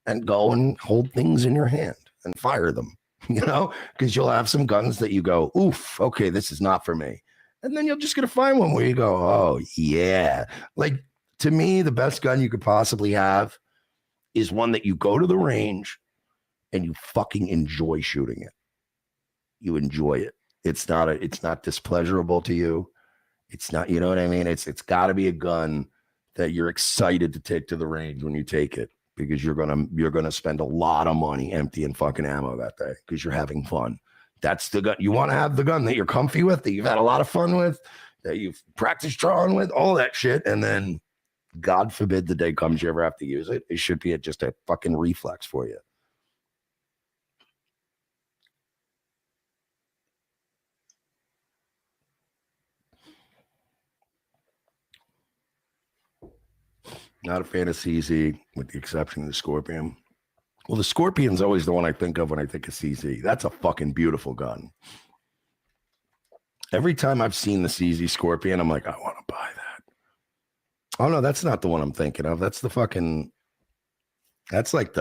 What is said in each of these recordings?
and go and hold things in your hand and fire them, because you'll have some guns that you go, oof, okay, this is not for me. And then you're just going to find one where you go, oh, yeah. Like, to me, the best gun you could possibly have is one that you go to the range and you fucking enjoy shooting it. You enjoy it. It's not displeasurable to you. It's not, you know what I mean? It's got to be a gun that you're excited to take to the range when you take it, because you're gonna spend a lot of money emptying fucking ammo that day because you're having fun. That's the gun. You want to have the gun that you're comfy with, that you've had a lot of fun with, that you've practiced drawing with, all that shit. And then, God forbid the day comes you ever have to use it. It should be just a fucking reflex for you. Not a fan of CZ, with the exception of the Scorpion. Well, the Scorpion's always the one I think of when I think of CZ. That's a fucking beautiful gun. Every time I've seen the CZ Scorpion, I'm like, I want to buy that. Oh, no, that's not the one I'm thinking of. That's the fucking, that's like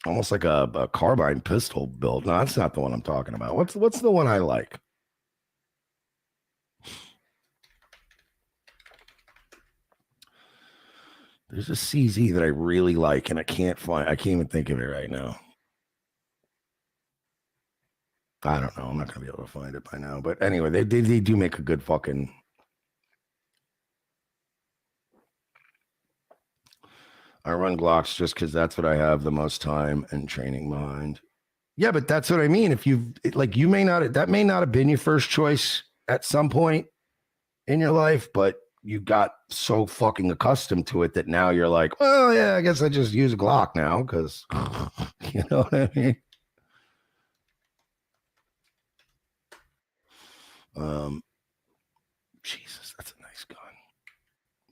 almost like a carbine pistol build. No, that's not the one I'm talking about. What's the one I like? There's a CZ that I really like, and I can't even think of it right now. I don't know. I'm not going to be able to find it by now. But anyway, they do make a good fucking... I run Glocks just because that's what I have the most time and training behind. Yeah, but that's what I mean. If that may not have been your first choice at some point in your life, but you got so fucking accustomed to it that now you're like, well, yeah, I guess I just use a Glock now because, you know what I mean? Jesus, that's a nice gun.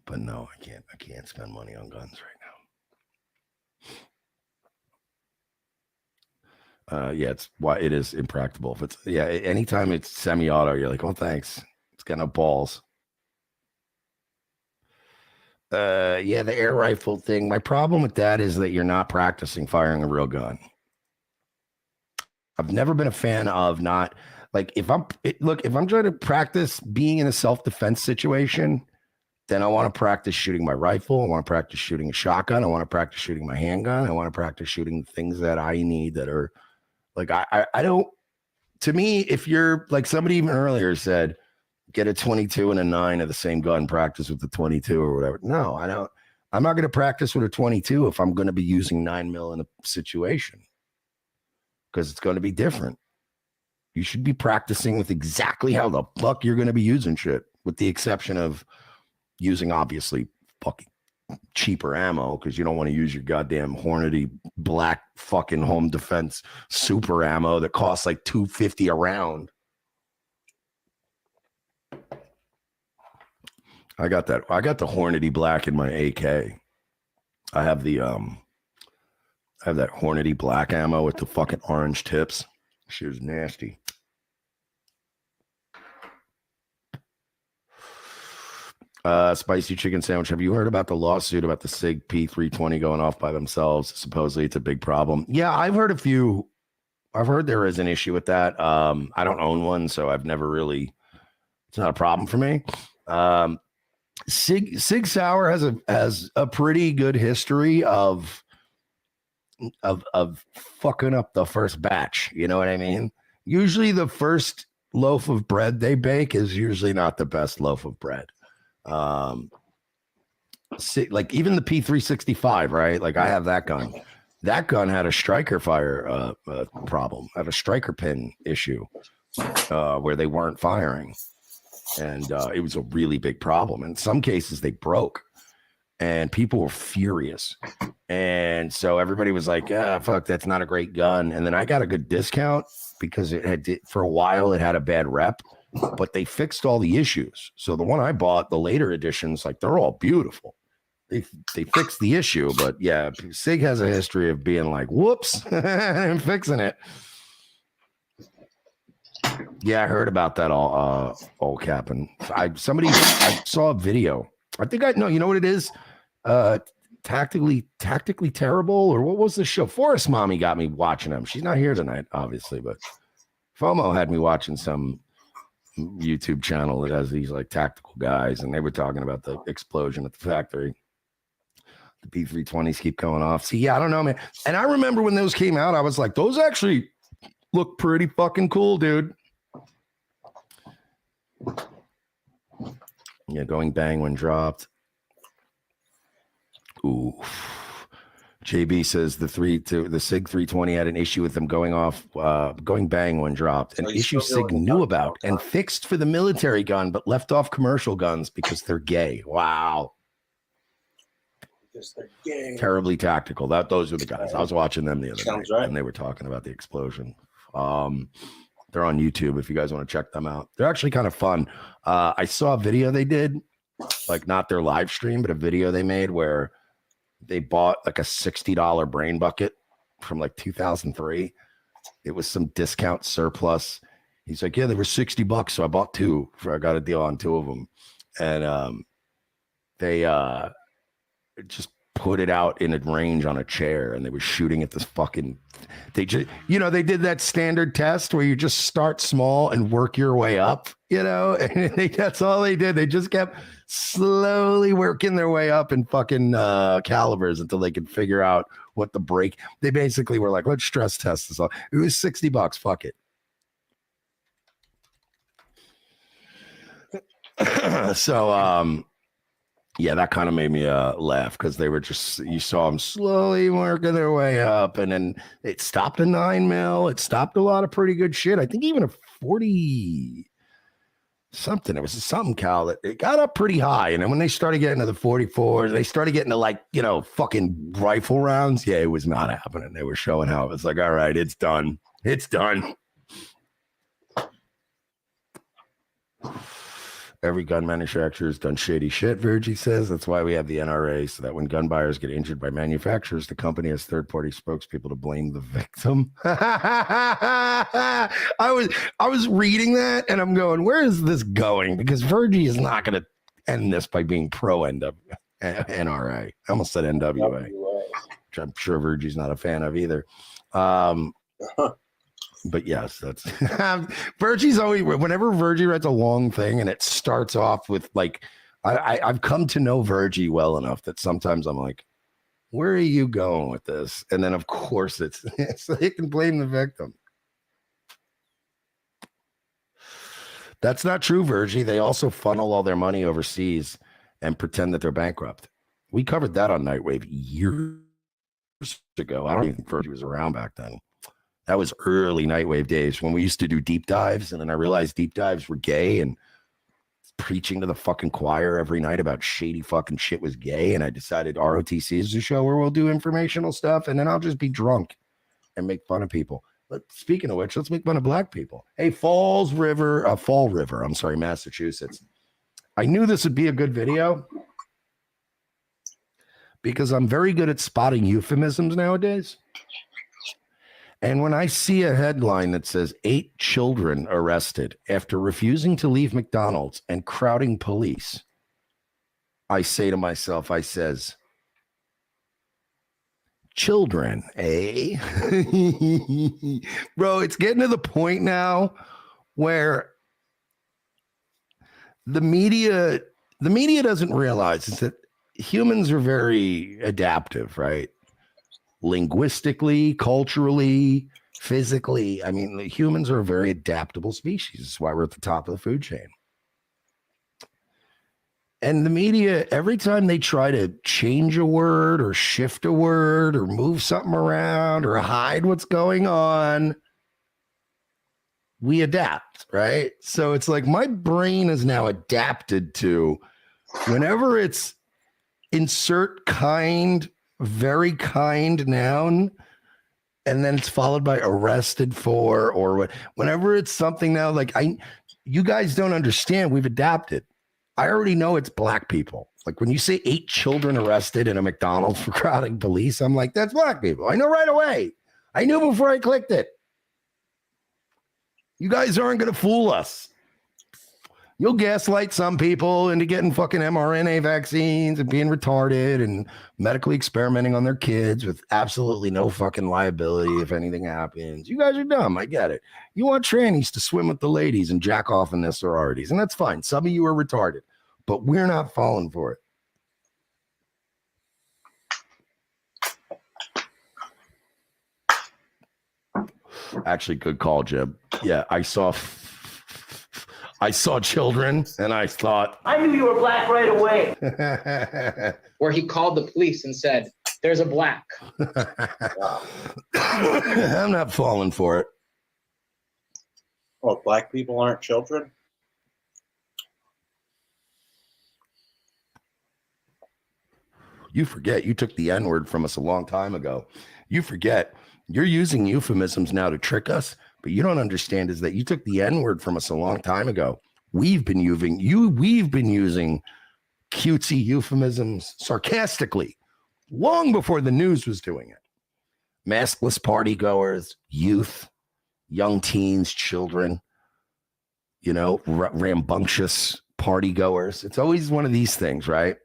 But no, I can't spend money on guns right now. Yeah, it's why it is impractical. If it's anytime it's semi-auto, you're like, oh, thanks. It's got no balls. The air rifle thing. My problem with that is that you're not practicing firing a real gun. I've never been a fan of not, like, if I'm trying to practice being in a self-defense situation, then I want to practice shooting my rifle. I want to practice shooting a shotgun. I want to practice shooting my handgun. I want to practice shooting things that I need that are like, I don't, to me, if you're like somebody even earlier said, get a 22 and a 9 of the same gun, practice with the 22 or whatever. No, I don't. I'm not going to practice with a 22 if I'm going to be using 9mm in a situation, because it's going to be different. You should be practicing with exactly how the fuck you're going to be using shit, with the exception of using obviously fucking cheaper ammo, because you don't want to use your goddamn Hornady black fucking home defense super ammo that costs like $250 a round. I got the Hornady black in my AK. I have that Hornady black ammo with the fucking orange tips. She was nasty. Spicy chicken sandwich. Have you heard about the lawsuit about the SIG P320 going off by themselves? Supposedly it's a big problem. Yeah, I've heard there is an issue with that. I don't own one, so I've never really, it's not a problem for me. Sig Sauer has a pretty good history of fucking up the first batch. You know what I mean? Usually the first loaf of bread they bake is usually not the best loaf of bread. Like even the P365, right? Like I have that gun. That gun had a striker fire problem, had a striker pin issue where they weren't firing. And it was a really big problem. In some cases, they broke, and people were furious. And so everybody was like, fuck, that's not a great gun. And then I got a good discount because for a while, it had a bad rep, but they fixed all the issues. So the one I bought, the later editions, like they're all beautiful. They fixed the issue, but yeah, SIG has a history of being like, whoops, I'm fixing it. Yeah, I heard about that all capping. I saw a video. I think you know what it is? Tactically Terrible, or what was the show? Forest Mommy got me watching them. She's not here tonight, obviously, but FOMO had me watching some YouTube channel that has these like tactical guys, and they were talking about the explosion at the factory. The P320s keep going off. See, yeah, I don't know, man. And I remember when those came out, I was like, those actually look pretty fucking cool, dude. Yeah, going bang when dropped. Ooh. JB says the SIG 320 had an issue with them going bang when dropped. An issue SIG knew about and fixed for the military gun, but left off commercial guns because they're gay. Wow. They're gay. Terribly tactical. Those were the guys. I was watching them the other night, right. and they were talking about the explosion. They're on YouTube if you guys want to check them out. They're actually kind of fun. I saw a video they did, like not their live stream, but a video they made where they bought like a $60 brain bucket from like 2003. It was some discount surplus. He's like, yeah, they were $60, so I bought two. I got a deal on two of them, and they just put it out in a range on a chair, and they were shooting at this fucking. They just, they did that standard test where you just start small and work your way up, and that's all they did. They just kept slowly working their way up in fucking calibers until they could figure out what the break. They basically were like, let's stress test this all. It was $60. Fuck it. So, yeah, that kind of made me laugh because they were you saw them slowly working their way up, and then it stopped a 9mm. It stopped a lot of pretty good shit. I think even a 40 something. It was something cal that it got up pretty high. And then when they started getting to the 44s, they started getting to like, fucking rifle rounds. Yeah, it was not happening. They were showing how it was like, all right, it's done. It's done. Every gun manufacturer has done shady shit, Virgie says. That's why we have the NRA, so that when gun buyers get injured by manufacturers, the company has third-party spokespeople to blame the victim. I was reading that, and I'm going, where is this going? Because Virgie is not going to end this by being pro-NRA. I almost said NWA, which I'm sure Virgie's not a fan of either. But yes, that's Virgie's always, whenever Virgie writes a long thing and it starts off with like, I've come to know Virgie well enough that sometimes I'm like, where are you going with this? And then of course it's so they can blame the victim. That's not true, Virgie. They also funnel all their money overseas and pretend that they're bankrupt. We covered that on Nightwave years ago. I don't even think Virgie was around back then. That was early Nightwave days when we used to do deep dives. And then I realized deep dives were gay and preaching to the fucking choir every night about shady fucking shit was gay. And I decided ROTC is a show where we'll do informational stuff. And then I'll just be drunk and make fun of people. But speaking of which, let's make fun of black people. Hey, Fall River, Massachusetts. I knew this would be a good video because I'm very good at spotting euphemisms nowadays. And when I see a headline that says 8 children arrested after refusing to leave McDonald's and crowding police, I say to myself, children, eh? Bro, it's getting to the point now where the media doesn't realize is that humans are very adaptive, right? Linguistically, culturally, physically. I mean, humans are a very adaptable species. That's why we're at the top of the food chain. And the media, every time they try to change a word or shift a word or move something around or hide what's going on, we adapt, right? So it's like my brain is now adapted to whenever it's insert kind, very kind noun, and then it's followed by arrested for, or what, whenever it's something now, like you guys don't understand, we've adapted. I already know it's black people. Like when you say 8 children arrested in a McDonald's for crowding police, I'm like, that's black people. I know right away. I knew before I clicked it. You guys aren't going to fool us. You'll gaslight some people into getting fucking mRNA vaccines and being retarded and medically experimenting on their kids with absolutely no fucking liability if anything happens. You guys are dumb. I get it. You want trannies to swim with the ladies and jack off in their sororities, and that's fine. Some of you are retarded, but we're not falling for it. Actually, good call, Jim. Yeah, I saw children, and I thought I knew you were black right away. Where he called the police and said, "There's a black." I'm not falling for it. Well, black people aren't children. You forget you took the N-word from us a long time ago. You forget you're using euphemisms now to trick us, but you don't understand is that you took the N-word from us a long time ago. We've been using cutesy euphemisms sarcastically long before the news was doing it. Maskless party goers, youth, young teens, children, rambunctious party goers. It's always one of these things, right?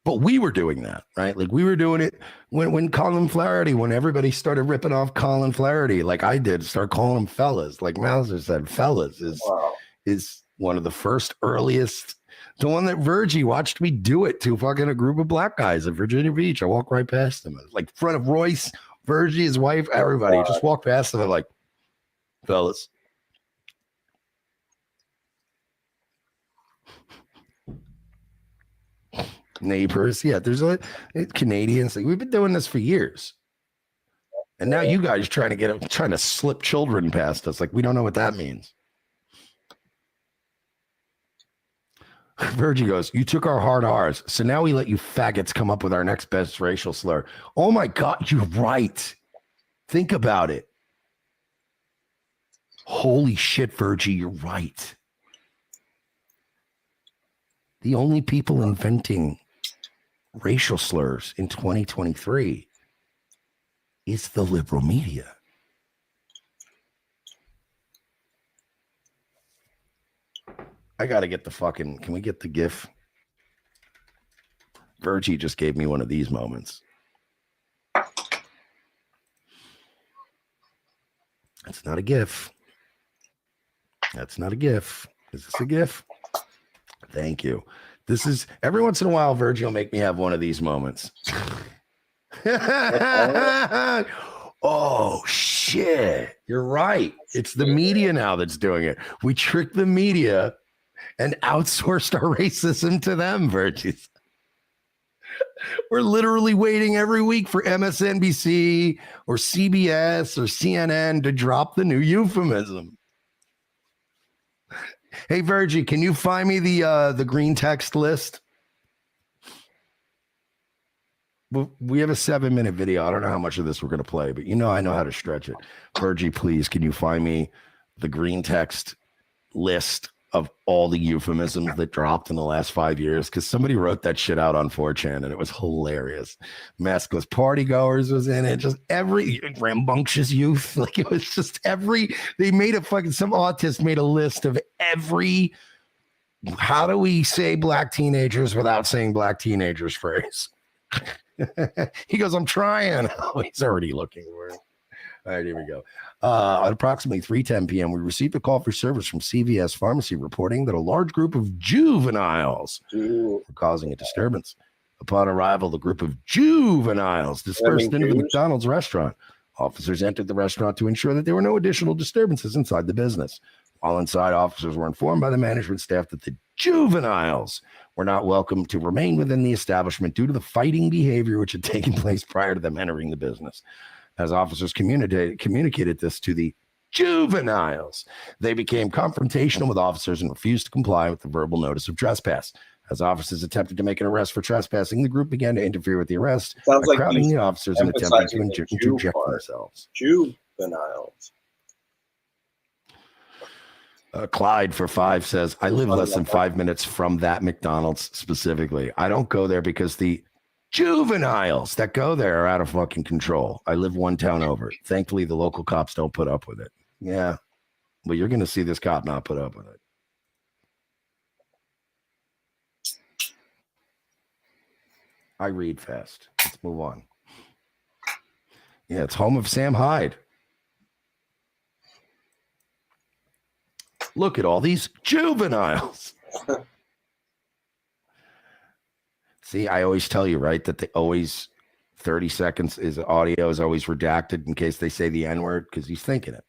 But we were doing that, right? Like we were doing it when Colin Flaherty, when everybody started ripping off Colin Flaherty, like I did, start calling him fellas. Like Mauser said, fellas is one of the first earliest, the one that Virgie watched me do it to fucking a group of black guys at Virginia Beach. I walked right past them, like in front of Royce, Virgie, his wife, everybody. Just walked past them, like, fellas. Neighbors, yeah, there's Canadians, like we've been doing this for years, and now you guys trying to slip children past us, like we don't know what that means. Virgie goes, you took our hard R's, so now we let you faggots come up with our next best racial slur. Oh my God, you're right. Think about it. Holy shit, Virgie, you're right. The only people inventing racial slurs in 2023 is the liberal media. I got to get can we get the GIF? Virgie just gave me one of these moments. That's not a GIF. That's not a GIF. Is this a GIF? Thank you. This is every once in a while, Virgie will make me have one of these moments. Oh, shit. You're right. It's the media now that's doing it. We tricked the media and outsourced our racism to them, Virgie. We're literally waiting every week for MSNBC or CBS or CNN to drop the new euphemism. Hey, Virgie, can you find me the green text list? We have a 7-minute video. I don't know how much of this we're going to play, but I know how to stretch it. Virgie, please, can you find me the green text list of all the euphemisms that dropped in the last 5 years? Because somebody wrote that shit out on 4chan, and it was hilarious. Maskless party goers was in it. Just every rambunctious youth. Like it was just they made some autist made a list of every, how do we say black teenagers without saying black teenagers phrase? He goes, I'm trying. Oh, he's already looking for it. All right, here we go. At approximately 3:10 p.m., we received a call for service from CVS Pharmacy reporting that a large group of juveniles were causing a disturbance. Upon arrival, the group of juveniles dispersed into the McDonald's restaurant. Officers entered the restaurant to ensure that there were no additional disturbances inside the business. While inside, officers were informed by the management staff that the juveniles were not welcome to remain within the establishment due to the fighting behavior which had taken place prior to them entering the business. As officers communicated this to the juveniles, they became confrontational with officers and refused to comply with the verbal notice of trespass. As officers attempted to make an arrest for trespassing, the group began to interfere with the arrest by crowding the officers and attempting to interject themselves. Juveniles. Clyde for 5 says, I live less than 5 minutes from that McDonald's specifically. I don't go there because the juveniles that go there are out of fucking control. I live one town over. Thankfully, the local cops don't put up with it. Yeah. Well, you're going to see this cop not put up with it. I read fast. Let's move on. Yeah, it's home of Sam Hyde. Look at all these juveniles. See, I always tell you, right, that they always 30 seconds is audio is always redacted in case they say the N-word because he's thinking it.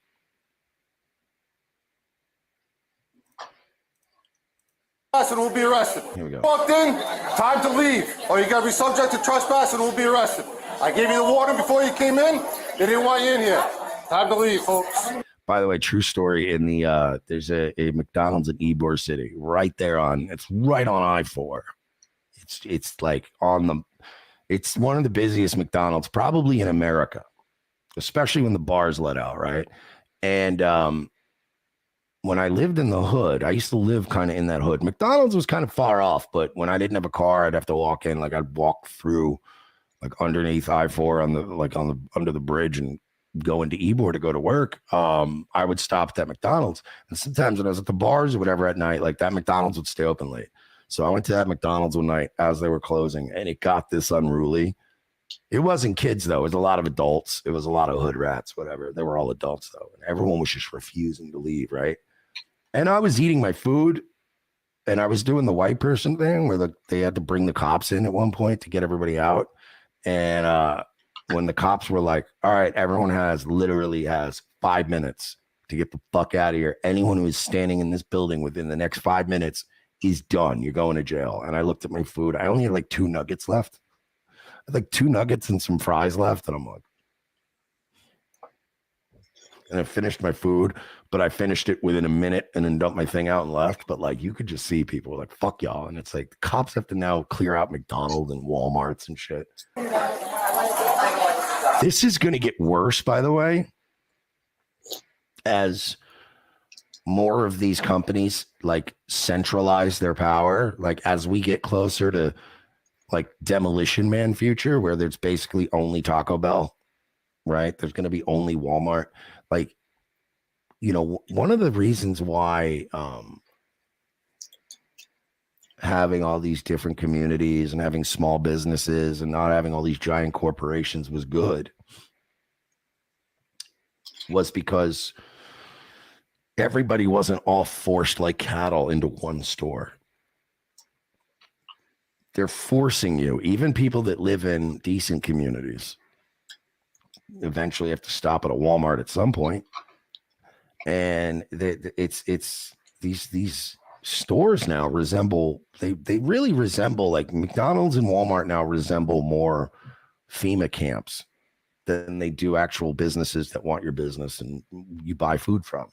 And will be arrested. Here we go. Walked in, time to leave, or you're gonna be subject to trespass and will be arrested. I gave you the warning before you came in. They didn't want you in here. Time to leave, folks. By the way, true story. In the there's a McDonald's in Ybor City, right there on. It's right on I-4. It's like on the. It's one of the busiest McDonald's probably in America, especially when the bars let out, right? And when I lived in the hood, I used to live kind of in that hood. McDonald's was kind of far off, but when I didn't have a car, I'd have to walk in. Like I'd walk through, like underneath I-4 under the bridge and go into Ybor to go to work. I would stop at that McDonald's, and sometimes when I was at the bars or whatever at night, like that McDonald's would stay open late. So I went to that McDonald's one night as they were closing, and it got this unruly. It wasn't kids though; it was a lot of adults. It was a lot of hood rats, whatever. They were all adults though, and everyone was just refusing to leave, right? And I was eating my food, and I was doing the white person thing where they had to bring the cops in at one point to get everybody out. And when the cops were like, all right, everyone literally has 5 minutes to get the fuck out of here. Anyone who is standing in this building within the next 5 minutes is done. You're going to jail. And I looked at my food. I only had like 2 nuggets left. I had like 2 nuggets and some fries left. And I'm like, and I finished my food, but I finished it within a minute and then dumped my thing out and left. But like, you could just see people like, fuck y'all. And it's like, the cops have to now clear out McDonald's and Walmarts and shit. This is going to get worse, by the way, as more of these companies like centralize their power. Like as we get closer to like Demolition Man future, where there's basically only Taco Bell, right? There's going to be only Walmart. Like, you know, one of the reasons why having all these different communities and having small businesses and not having all these giant corporations was good was because everybody wasn't all forced like cattle into one store. They're forcing you, even people that live in decent communities, eventually have to stop at a Walmart at some point. And it's these stores now resemble, they really resemble, like McDonald's and Walmart now resemble more FEMA camps than they do actual businesses that want your business and you buy food from.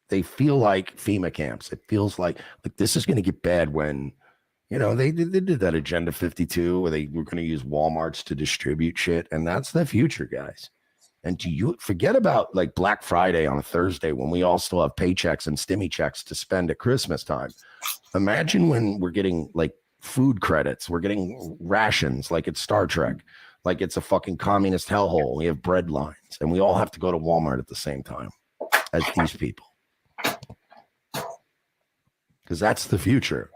They feel like FEMA camps. It feels like this is going to get bad when, you know, they did that Agenda 52 where they were going to use Walmarts to distribute shit. And that's the future, guys. And do you forget about like Black Friday on a Thursday when we all still have paychecks and stimmy checks to spend at Christmas time? Imagine when we're getting like food credits, we're getting rations like it's Star Trek, like it's a fucking communist hellhole. We have bread lines and we all have to go to Walmart at the same time as these people. Because that's the future.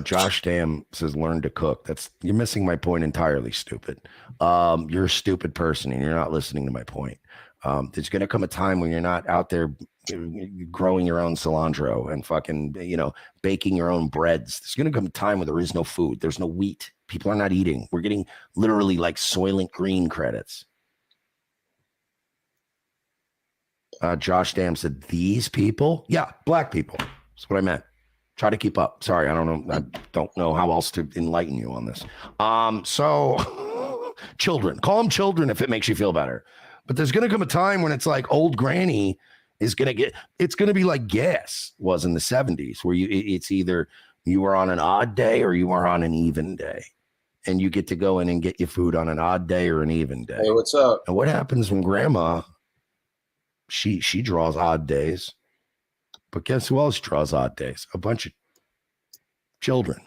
Josh Dam says, learn to cook. You're missing my point entirely, stupid. You're a stupid person and you're not listening to my point. There's going to come a time when you're not out there growing your own cilantro and fucking, you know, baking your own breads. There's going to come a time where there is no food. There's no wheat. People are not eating. We're getting literally like Soylent Green credits. Josh Dam said, these people? Yeah, black people. That's what I meant. Try to keep up. Sorry, I don't know how else to enlighten you on this. So children, call them children if it makes you feel better. But there's going to come a time when it's like old granny is going to it's going to be like gas was in the 70s, where it's either you are on an odd day or you are on an even day. And you get to go in and get your food on an odd day or an even day. Hey, what's up? And what happens when grandma, she draws odd days. But guess who else draws odd days? A bunch of children.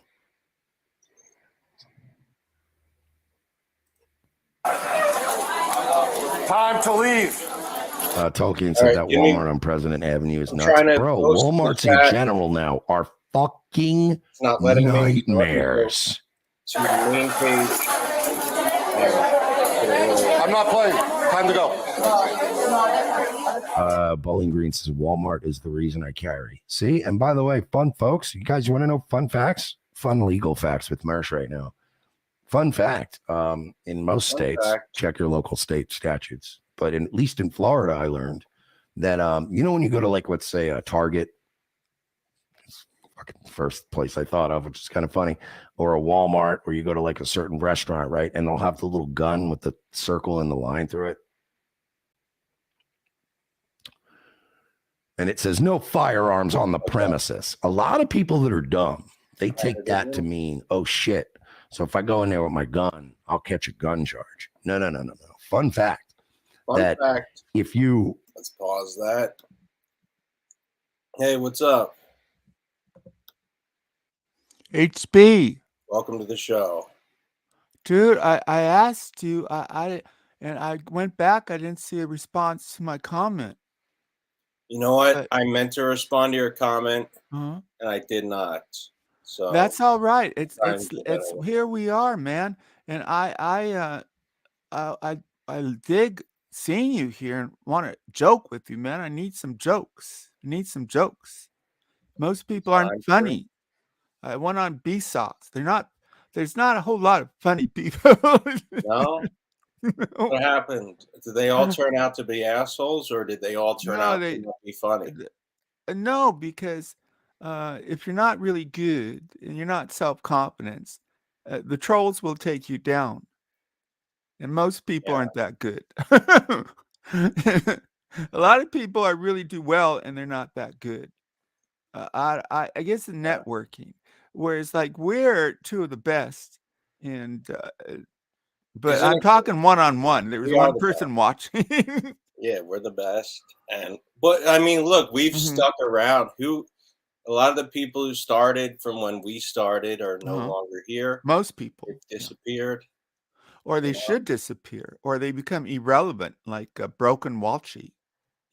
Time to leave. Tolkien said Right, that give me- Walmart on President Avenue is I'm nuts. trying to Bro, post Walmarts the in chat. general now are fucking It's not letting me nightmares. to the main page. I'm not playing. Time to go. Bowling Green says Walmart is the reason I carry. See, and by the way, fun folks, you guys want to know fun facts? Fun legal facts with Mersh right now. Fun fact: in most Fun states, fact. check your local state statutes. But at least in Florida, I learned that you know when you go to like let's say a Target, it's fucking the first place I thought of, which is kind of funny, or a Walmart, or you go to like a certain restaurant, right? And they'll have the little gun with the circle and the line through it. And it says no firearms on the premises. A lot of people that are dumb, they take that to mean, oh shit. So if I go in there with my gun, I'll catch a gun charge. No. Fun fact. Fun That- fact. If you Let's pause that. Hey, what's up? HB, Welcome to the show. dude, I asked you, and I went back. I didn't see a response to my comment. You know what? But- I meant to respond to your comment, Uh-huh. and I did not. So That's all right. It's trying to get it's better. here we are, man. And I dig seeing you here and want to joke with you, man. I need some jokes. Most people Time aren't for- funny. I went on B-Socks. There's not a whole lot of funny people. No? What happened? Did they all turn out to be assholes, or did they all turn No, out they- to not be funny? No, because if you're not really good and you're not self-confident, the trolls will take you down. And most people Yeah. aren't that good. A lot of people are really do well and they're not that good. I guess the Yeah. networking, whereas like we're two of the best, and but Isn't I'm it- talking one-on-one. There was We are one the person watching. Yeah, we're the best. But I mean, look, we've Mhm. stuck around. A lot of the people who started from when we started are no Uh-huh. longer here. Most people. They've Yeah. disappeared. Or they Yeah. should disappear, or they become irrelevant, like Broken Walshy,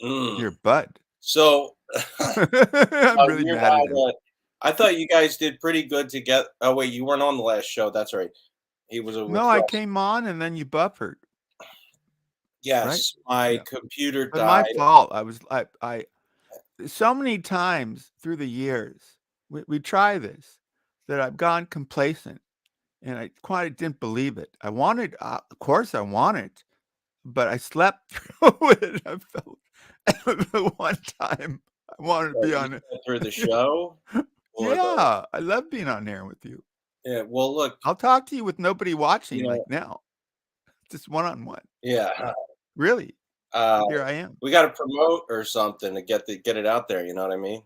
Mm. your bud. So I'm really you're mad at not, him. I thought you guys did pretty good to get. Oh wait, you weren't on the last show. That's right. He was a No, I came on and then you buffered. Yes, my Yeah. computer But my died. fault. I so many times through the years, we try this, that I've gone complacent and I quite didn't believe it. I wanted, of course I wanted, but I slept through it. I felt the one time I wanted to So be you on it. went through the show. Or the- Yeah, I love being on there with you. yeah. Well, look. I'll talk to you with nobody watching You know- like now. Just one-on-one. Yeah. Really. Uh, Here I am. we got to promote or something to get it out there. You know what I mean?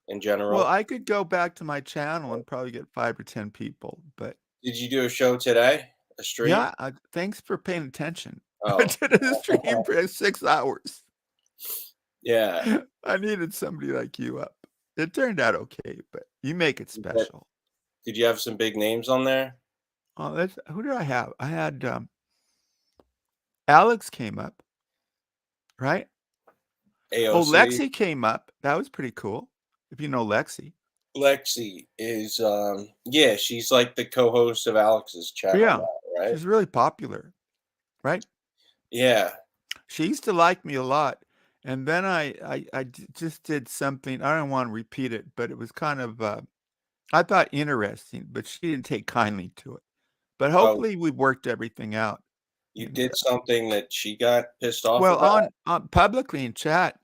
In general. Well, I could go back to my channel and probably get 5 or 10 people, but Did you do a show today? A stream? yeah, thanks for paying attention. Oh, I did a stream for 6 hours. yeah. I needed somebody like you up. It turned out okay, but you make it bet. special. Did you have some big names on there? Oh, who did I have? I had Alex came up, right? AOC. Oh, Lexi came up. That was pretty cool. If you know Lexi. Lexi is yeah, she's like the co-host of Alex's channel, Yeah. now, right? She's really popular, right? Yeah. She used to like me a lot. And then just did something. I don't want to repeat it, but it was kind of, I thought interesting, but she didn't take kindly to it. But hopefully we worked everything out. You did something that she got pissed off Well, about? on publicly in chat,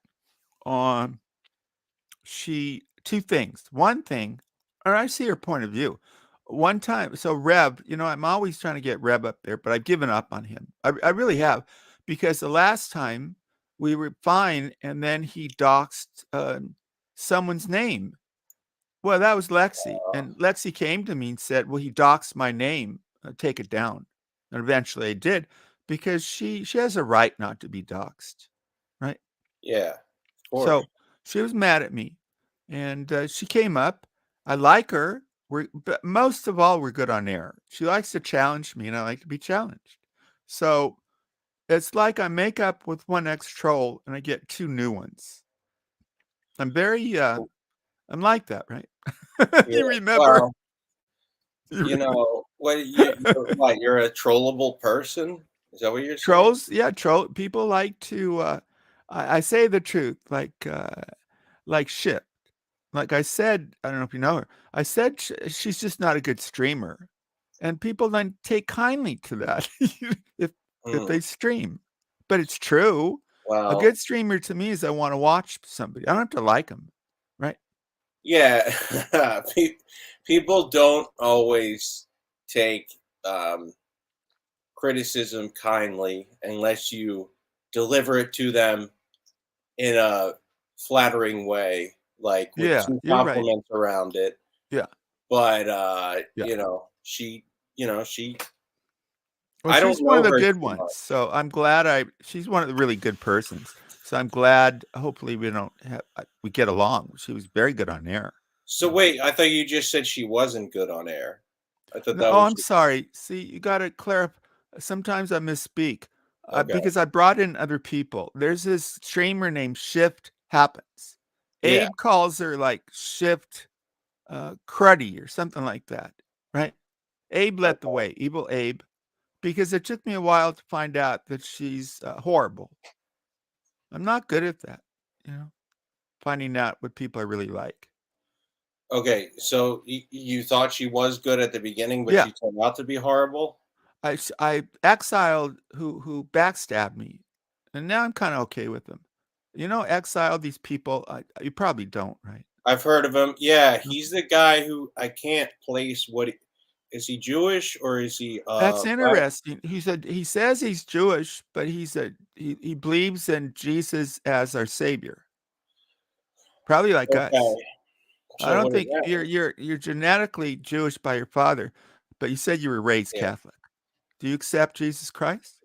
two things. One thing, or I see her point of view. One time, so Rev, I'm always trying to get Rev up there, but I've given up on him. I really have, because the last time we were fine, and then he doxed someone's name. Well, that was Lexi, and Lexi came to me and said, "Well, he doxed my name. Take it down." And eventually, I did, because she has a right not to be doxed, right? Yeah. Of course. So she was mad at me, and she came up. I like her. But most of all, we're good on air. She likes to challenge me, and I like to be challenged. So it's like I make up with one ex-troll, and I get 2 new ones. I'm very, I'm like that, right? You remember? Well, you know what? You're a trollable person. Is that what you're saying? Trolls, yeah, people like to I say the truth, like shit. Like I said, I don't know if you know her. I said she's just not a good streamer. And people then take kindly to that if they stream. But it's true. A Well, good streamer to me is I want to watch somebody. I don't have to like them, right? yeah, people don't always take criticism kindly unless you deliver it to them in a flattering way, like with Yeah, some you're right. compliments around it. Yeah. But Yeah. she Well, I don't she's one of know the her good too ones. much. So I'm glad she's one of the really good persons. So I'm glad, hopefully we get along. She was very good on air. So wait, I thought you just said she wasn't good on air. I thought No, that oh, was I'm sorry. See, you got to clarify. Sometimes I misspeak okay. because I brought in other people. There's this streamer named Shift Happens. Yeah. Abe calls her like Shift Cruddy or something like that, right? Abe led the way, evil Abe, because it took me a while to find out that she's horrible. I'm not good at that, finding out what people I really like. Okay, so you thought she was good at the beginning, but Yeah. she turned out to be horrible? I exiled who backstabbed me, and now I'm kind of okay with them. Exile these people. You probably don't, right? I've heard of him. Yeah, he's the guy who I can't place is he Jewish or is he That's black? interesting. He says he's Jewish, but he believes in Jesus as our savior. Probably like us. Okay. I So don't what is think that? you're genetically Jewish by your father, but you said you were raised Yeah. Catholic. Do you accept Jesus Christ?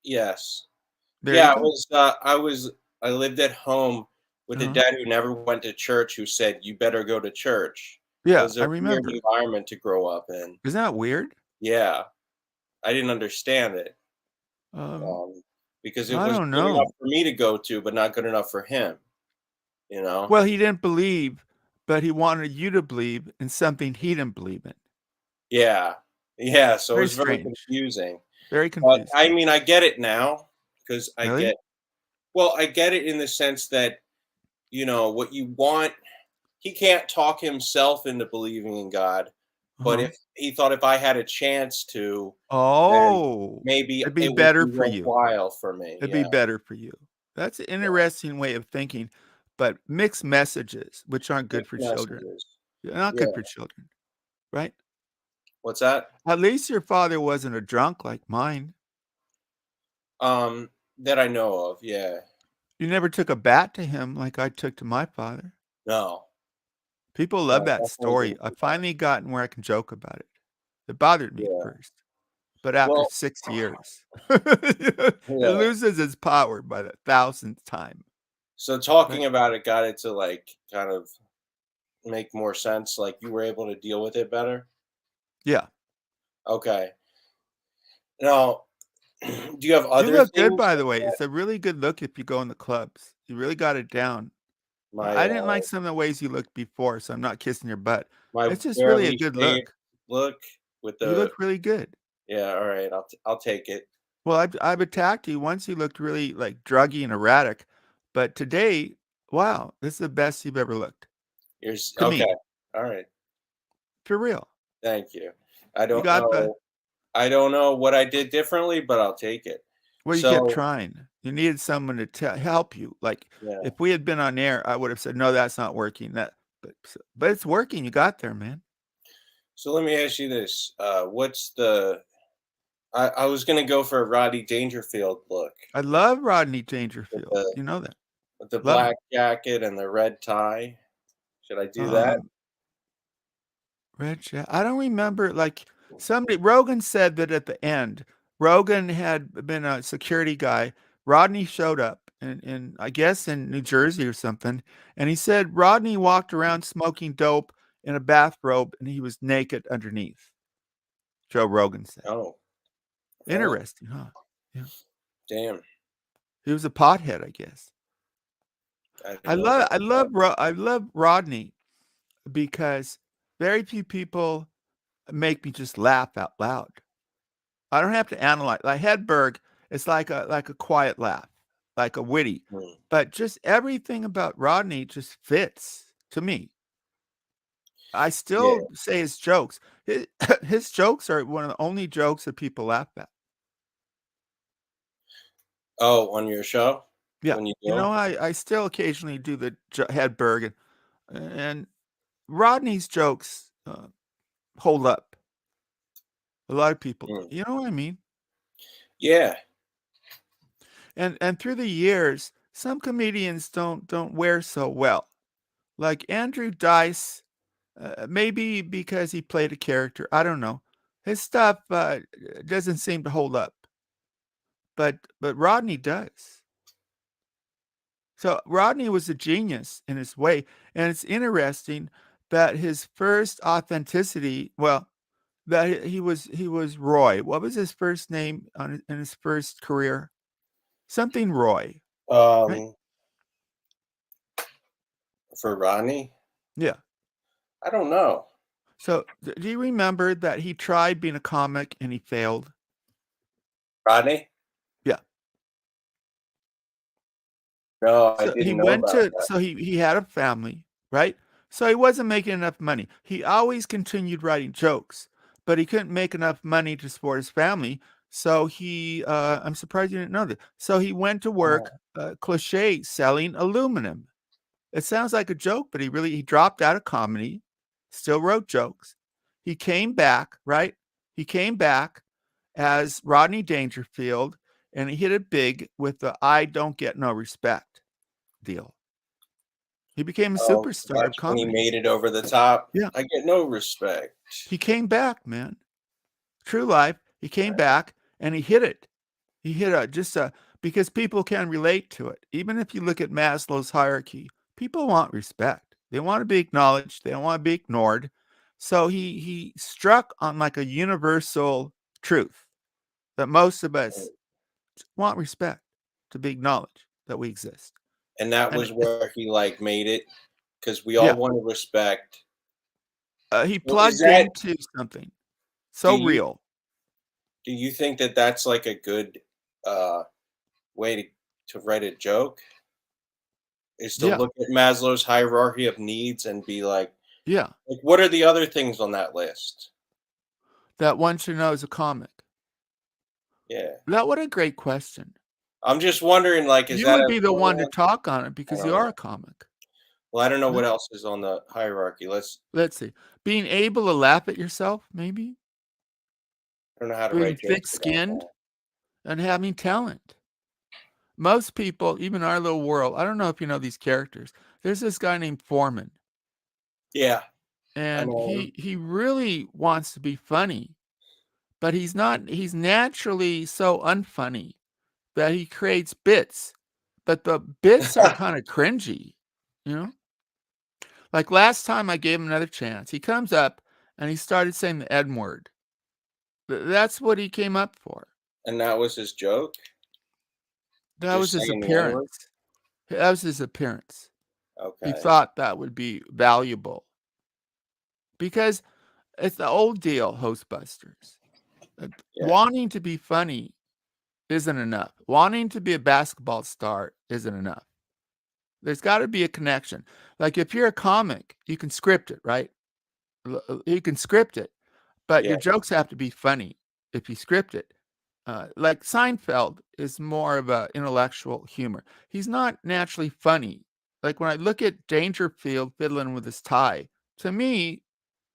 Yes. There Yeah, you go. I lived at home with a Uh-huh. dad who never went to church who said, "You better go to church." It Yeah, was I a weird remember. environment to grow up in. Isn't that weird? Yeah. I didn't understand it. Um, Because it I was don't good enough know. for me to go to, but not good enough for him, you know? Well, he didn't believe, but he wanted you to believe in something he didn't believe in. Yeah. Yeah, so it Very was very strange. confusing. Very But confusing. I mean, I get it now because Really? I get it in the sense that, what you want, he can't talk himself into believing in God. But Uh-huh. if he thought if I had a chance to, then Oh, maybe it'd be it would better be for you. worthwhile for me. It'd be Yeah. better for you. That's an interesting way of thinking, but mixed messages, which aren't good Mixed for children. messages. They're not Yeah. good for children, right? What's that? At least your father wasn't a drunk like mine. That I know of. Yeah. You never took a bat to him like I took to my father. No. People No, love that definitely story. didn't I've do that. finally gotten where I can joke about it. It bothered me at Yeah. first, but after Well, 6 years, it yeah. loses its power by the 1,000th time. So talking about it got it to like kind of make more sense. Like you were able to deal with it better. Yeah. Okay. Now, do you have You other look good, things? by the way. It's a really good look if you go in the clubs. You really got it down. My I didn't like some of the ways you looked before, so I'm not kissing your butt. my It's just really a barely good shaved look. look with You the look really good. yeah. All right, I'll take it. Well, I've attacked you once. You looked really like druggy and erratic, but today, wow, this is the best you've ever looked to Okay. me, All right. for real. Thank you. I You don't got the know. I don't know what I did differently, but I'll take it. well. You kept So trying. You needed someone to help you. Like yeah. if we had been on air, I would have said, "No, that's not working." But it's working. You got there, man. So let me ask you this: what's the? I was gonna go for a Rodney Dangerfield look I love Rodney with Dangerfield. the You know that. with the Love him. black jacket and the red tie. Should I do that? Red Jack. I don't remember. Like Rogan said that at the end, Rogan had been a security guy. Rodney showed up in I guess in New Jersey or something, and he said Rodney walked around smoking dope in a bathrobe and he was naked underneath. Joe Rogan said. Oh, Interesting, huh? Yeah. damn! He was a pothead, I guess. I love Rodney. because very few people make me just laugh out loud. I don't have to analyze. Like Hedberg, it's like a quiet laugh, like a witty. Mm. But just everything about Rodney just fits to me. I still say his jokes. His jokes are one of the only jokes that people laugh at. Oh, on your show? Yeah. When you do You know, 'em? I still occasionally do the Hedberg, and Rodney's jokes hold up. A lot of people, Mm. you know what I mean? Yeah. And through the years, some comedians don't wear so well. Like Andrew Dice, maybe because he played a character, I don't know. His stuff doesn't seem to hold up, but Rodney does. So Rodney was a genius in his way, and it's interesting that his first authenticity, well, that he was Roy. What was his first name in his first career? Something Roy, right? For Rodney? Yeah. I don't know. So do you remember that he tried being a comic and he failed? Rodney? Yeah. No, I So he didn't know went about to that. so he had a family, right? So he wasn't making enough money. He always continued writing jokes, but he couldn't make enough money to support his family. So he I'm surprised you didn't know that. So he went to work cliche selling aluminum. It sounds like a joke, but he dropped out of comedy, still wrote jokes. He came back, right? He came back as Rodney Dangerfield, and he hit it big with the I don't get no respect deal. He became a Oh, superstar of that's when he comedy. made it over the top. Yeah. I get no respect. He came back, man. True life. He came back and he hit it. He hit because people can relate to it. Even if you look at Maslow's hierarchy, people want respect. They want to be acknowledged. They don't want to be ignored. So he struck on like a universal truth that most of us want respect, to be acknowledged that we exist. And that And was where he like made it because we all Yeah. wanted respect. He Well, is plugged that- into something so Do you- real. Do you think that that's like a good way to write a joke? Is to Yeah. look at Maslow's hierarchy of needs and be like, Yeah. what are the other things on that list? That one should know is a comic. Yeah. What a great question. I'm just wondering, like, is You that would a be the one to one? talk on it because I you don't are know. a comic. Well, I don't know what else is on the hierarchy. Let's see. Being able to laugh at yourself, maybe, I don't know how to being write jokes about thick-skinned, that. and having talent. Most people, even our little world, I don't know if you know these characters. There's this guy named Foreman, Yeah. and know him. he really wants to be funny, but he's not. He's naturally so unfunny that he creates bits, but the bits are kind of cringy, you know? Like last time I gave him another chance, he comes up and he started saying the N word. That's what he came up for. And that was his joke? That Just was his saying the N-word? appearance. That was his appearance. Okay. He thought that would be valuable. Because it's the old deal, Hostbusters. Yeah. Wanting to be funny isn't enough. Wanting to be a basketball star isn't enough. There's got to be a connection. Like if you're a comic, you can script it, right? You can script it, but your Yeah. jokes have to be funny if you script it. Like Seinfeld is more of a intellectual humor. He's not naturally funny. Like when I look at Dangerfield fiddling with his tie, to me,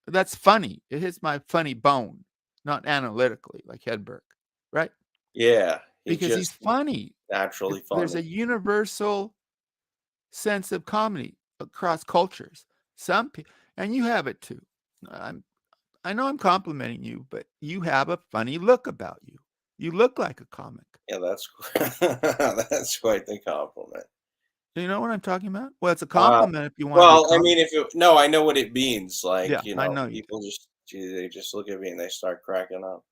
that's funny. It hits my funny bone, not analytically like Hedberg, right? Yeah. Because he's just funny. naturally There's a funny. universal sense of comedy across cultures. Some people, and you have it too. I know I'm complimenting you, but you have a funny look about you. You look like a comic. Yeah, that's that's quite the compliment. Do you know what I'm talking about? Well, it's a compliment if you want Well, to be I mean, no, I know what it means. Like, Yeah, I know you do. people they just look at me and they start cracking up.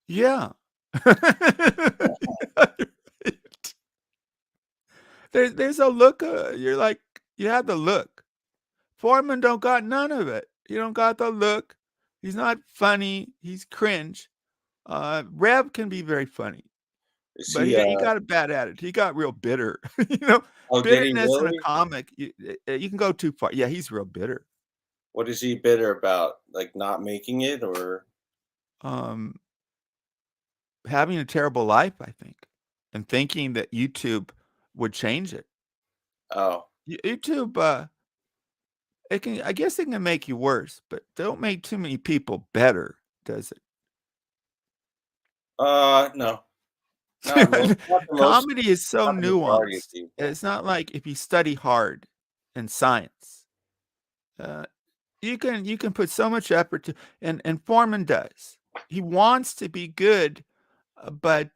Yeah. There's a look. You're like, you have the look. Foreman don't got none of it. He don't got the look. He's not funny. He's cringe. Rev can be very funny, Is but he, he got a bad attitude. He got real bitter. oh, did he Bitterness in a really? comic, you can go too far. Yeah, he's real bitter. What is he bitter about? Like not making it, or Um, having a terrible life, I think, and thinking that YouTube would change it. oh, YouTube, I guess it can make you worse, but don't make too many people better, does it? no, not most, not the most, Comedy is so not the majority of nuanced. people. It's not like if you study hard in science, uh, you can put so much effort to, and Foreman does. He wants to be good, but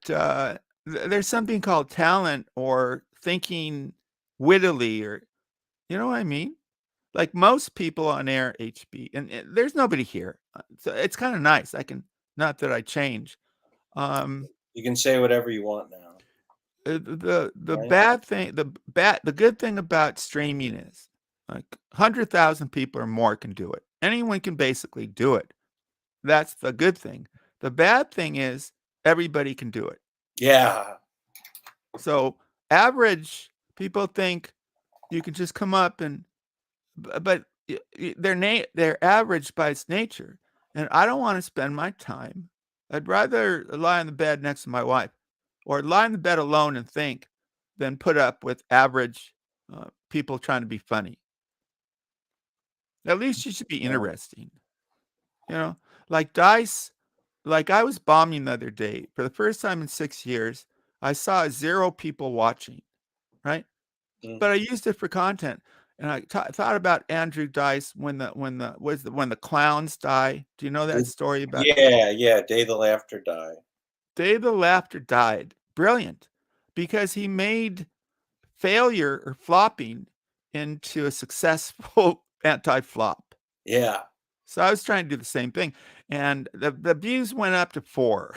there's something called talent or thinking wittily, or you know what I mean? Like most people on air, HB, and there's nobody here, so it's kind of nice. I can, not that I change. Um, You can say whatever you want now. the Right. bad thing, the good thing about streaming is like 100,000 people or more can do it. Anyone can basically do it. That's the good thing. The bad thing is everybody can do it. Yeah. So average people think you can just come up and, but they're average by its nature, and I don't want to spend my time. I'd rather lie in the bed next to my wife, or lie in the bed alone and think, than put up with average people trying to be funny. At least you should be interesting. Like Dice, like I was bombing the other day. For the first time in 6 years, I saw 0 people watching, right? Mm. But I used it for content. And I thought about Andrew Dice when the clowns die. Do you know that story about Yeah, Day the Laughter Die. Day the Laughter died? Brilliant, because he made failure or flopping into a successful anti-flop. Yeah. So I was trying to do the same thing, and the views went up to 4.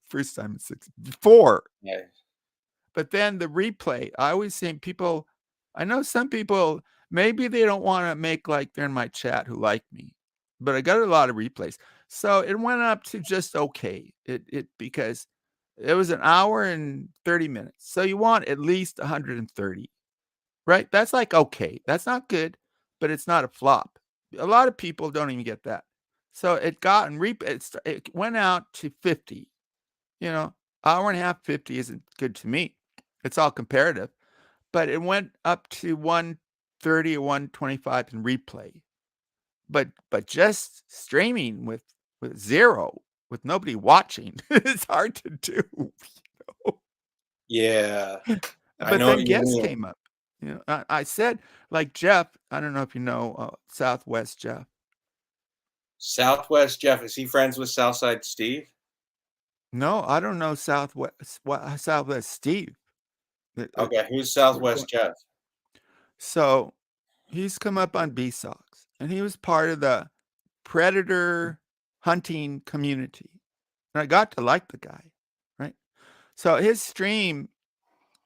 First time in 6, 4. Yeah. But then the replay, I always think people, I know some people, maybe they don't want to make like they're in my chat who like me, but I got a lot of replays. So it went up to just okay. It because it was an hour and 30 minutes. So you want at least 130, right? That's like okay. That's not good, but it's not a flop. A lot of people don't even get that. So it got and it went out to 50. Hour and a half, 50 isn't good to me. It's all comparative. But it went up to 130 or 125 in replay. But just streaming with 0, with nobody watching, it's hard to do. Yeah. But then guests came up. I said, like Jeff, I don't know if you know Southwest Jeff. Southwest Jeff, is he friends with Southside Steve? No, I don't know Southwest Steve. Okay, who's Southwest Jeff? So he's come up on BSOX, and he was part of the predator hunting community. And I got to like the guy, right? So his stream,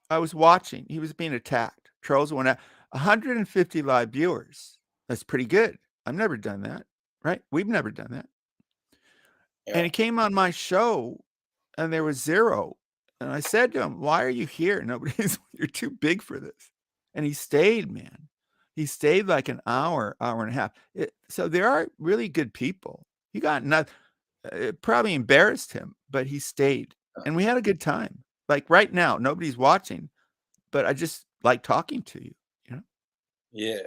I was watching. He was being attacked. Trolls went out. 150 live viewers. That's pretty good. I've never done that, right? We've never done that. Yeah. And he came on my show, and there was 0. And I said to him, "Why are you here? You're too big for this." And he stayed, man. He stayed like an hour and a half. So there are really good people. He got nothing. It probably embarrassed him, but he stayed. And we had a good time. Like right now, nobody's watching, but I just like talking to you, Yeah.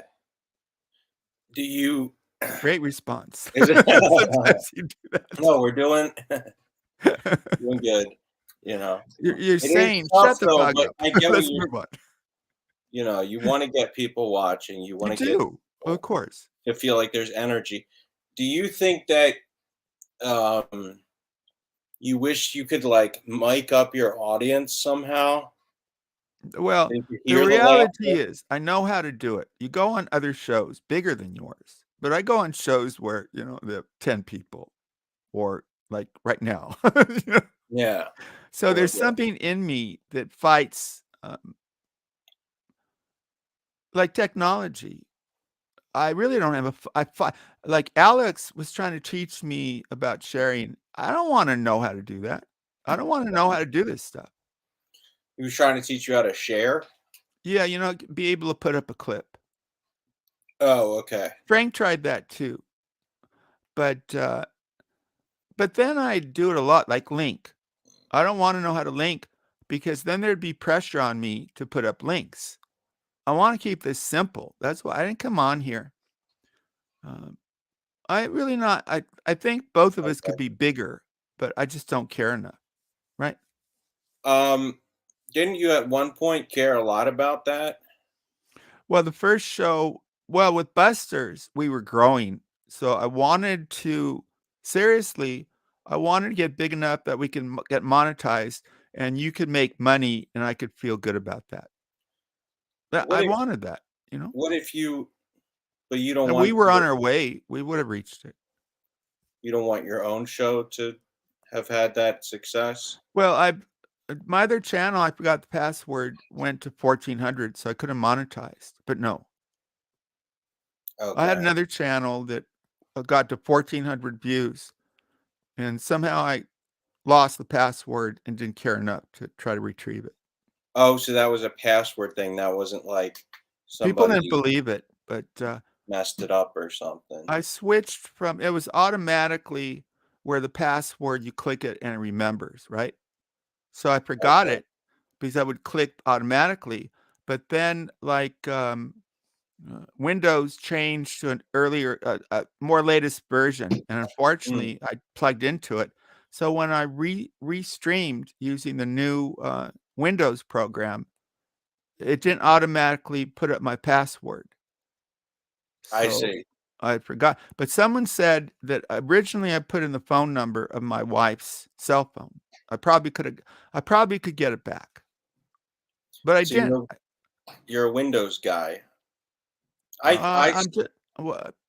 Do you... Great response. Is it? Sometimes you do that. No, we're doing good. You're saying, shut the fuck up. I get Let's move on. You want to get people watching. You want to get people, of course, to feel like there's energy. Do you think that you wish you could like mic up your audience somehow? Well, the reality is I know how to do it. You go on other shows bigger than yours, but I go on shows where, there are 10 people, or like right now. Yeah. So there's something in me that fights like technology. I really don't have like Alex was trying to teach me about sharing. I don't want to know how to do that. I don't want to know how to do this stuff. He was trying to teach you how to share. Yeah, be able to put up a clip. Oh, okay. Frank tried that too. But then I do it a lot, like link. I don't want to know how to link because then there'd be pressure on me to put up links. I want to keep this simple. That's why I didn't come on here. I really not. I think both of us could be bigger, but I just don't care enough. Right? Didn't you at one point care a lot about that? Well, the first show, with Busters, we were growing. So I wanted to, seriously, I wanted to get big enough that we can get monetized and you could make money and I could feel good about that. I wanted that, What if but you don't And want we were on our way. We would have reached it. You don't want your own show to have had that success? Well, my other channel, I forgot the password, went to 1,400, so I could have monetized, but no. I had Okay. another channel that got to 1,400 views, and somehow I lost the password and didn't care enough to try to retrieve it. Oh, so that was a password thing. That wasn't like People somebody didn't believe it, but messed it up or something. I switched from, it was automatically where the password, you click it and it remembers, right? So I forgot Okay. it because I would click automatically, but then Windows changed to an earlier, more latest version, and unfortunately, I plugged into it. So when I restreamed using the new Windows program, it didn't automatically put up my password. I So see. I forgot. But someone said that originally I put in the phone number of my wife's cell phone. I probably could get it back, but I So didn't. you're a Windows guy.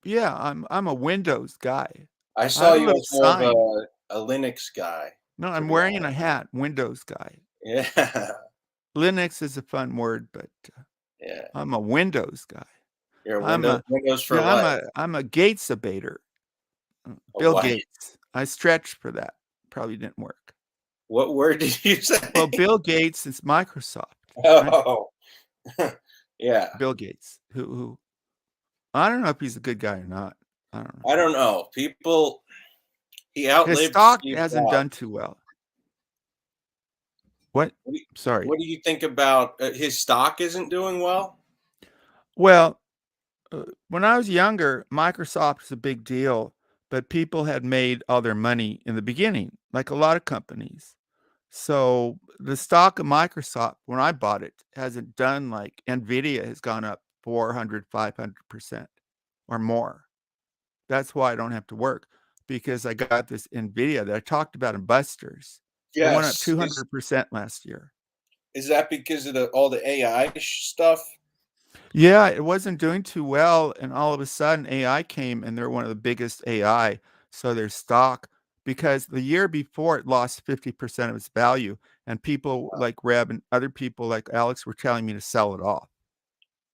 Yeah, I'm a Windows guy. I I saw have a you little as more of sign. a Linux guy. No, to I'm be wearing a honest. hat, Windows guy. Yeah. Linux is a fun word, but Yeah. I'm a Windows guy. You're a I'm a Windows for yeah, life. I'm a Gates abater. A Bill what? Gates. I stretched for that. Probably didn't work. What word did you say? Well, Bill Gates is Microsoft. Right? Oh. Yeah. Bill Gates, who I don't know if he's a good guy or not. I don't know. I don't know. He His outlived stock Steve hasn't Jobs. done too well. What? Sorry. What do you think about his stock isn't doing well? Well, when I was younger, Microsoft was a big deal, but people had made all their money in the beginning, like a lot of companies. So the stock of Microsoft, when I bought it, hasn't done like Nvidia has gone up 400, 500% or more. That's why I don't have to work, because I got this Nvidia that I talked about in Busters. It went up Yes. 200% last year. Is that because of all the AI stuff? Yeah, it wasn't doing too well, and all of a sudden AI came, and they're one of the biggest AI, so their stock, because the year before it lost 50% of its value, and people like Reb and other people like Alex were telling me to sell it off.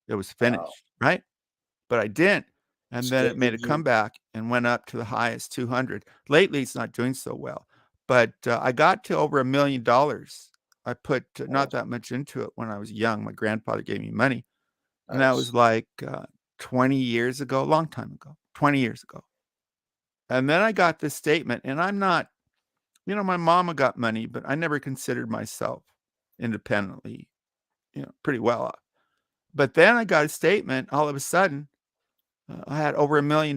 It was finished, right? But I didn't, and then So it made a did you- comeback and went up to the highest 200. Lately, it's not doing so well, but I got to over $1 million. I put not that much into it when I was young. My grandfather gave me money. And that was like 20 years ago, a long time ago, 20 years ago. And then I got this statement, and I'm not, my mama got money, but I never considered myself independently, pretty well off. But then I got a statement all of a sudden. I had over $1 million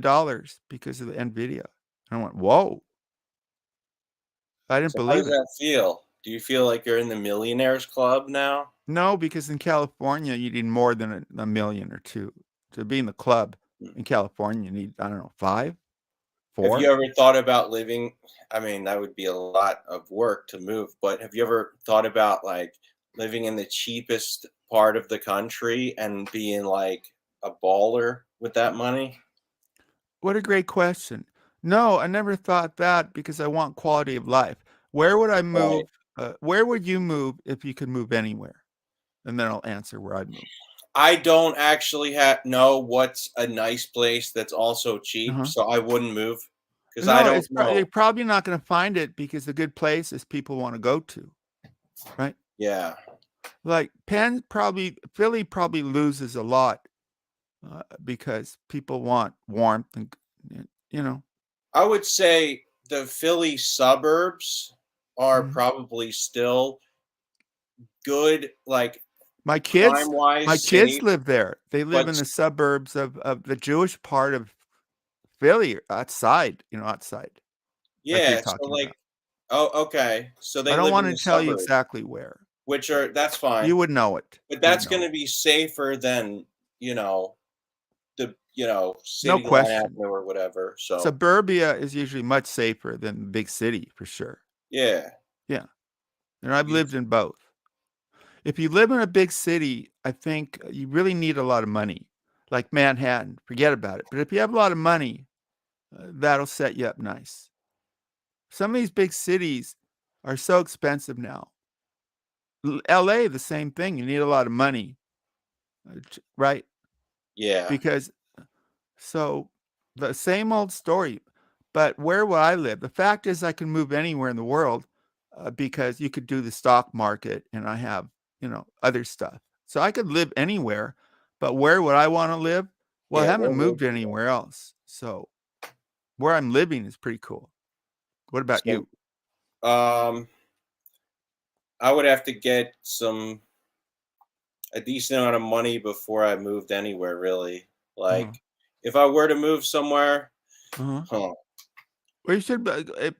because of the Nvidia. And I went, whoa. I didn't So how believe does it. that feel? Do you feel like you're in the millionaires club now? No, because in California, you need more than a million or two to be in the club. In California, you need, I don't know, 5, 4. Have you ever thought about living? I mean, that would be a lot of work to move, but have you ever thought about like living in the cheapest part of the country and being like a baller with that money? What a great question. No, I never thought that because I want quality of life. Where would I move? Where would you move if you could move anywhere? And then I'll answer where I'd move. I don't actually know what's a nice place that's also cheap, Uh-huh. so I wouldn't move because I No, don't know. you're probably not going to find it because the good places people want to go to, right? Yeah. Like Philly probably loses a lot because people want warmth and you know. I would say the Philly suburbs are Mhm. probably still good, like My kids, my crime-wise, kids safe, live there. They live but in the suburbs of the Jewish part of Philly, outside, outside, like you're yeah, so talking like, about. oh, okay. So I they don't live want in to the tell you suburbs, exactly where. which are that's You fine, would know it. but You would that's know gonna it. be safer than, the, No City Line question. Avenue or whatever. So Suburbia is usually much safer than the big city for sure. yeah. Yeah. And I've You lived in both. If you live in a big city, I think you really need a lot of money. Like Manhattan, forget about it. But if you have a lot of money, that'll set you up nice. Some of these big cities are so expensive now. LA, the same thing. You need a lot of money, right? yeah. Because so the same old story. But where will I live? The fact is, I can move anywhere in the world because you could do the stock market, and I have, other stuff. So I could live anywhere. But where would I want to live? Well, I Yeah, haven't where would moved you go? anywhere else. So where I'm living is pretty cool. What about So, you? um, I would have to get a decent amount of money before I moved anywhere, really. Uh-huh. Like, if I were to move somewhere, Uh-huh. huh, Well, you should,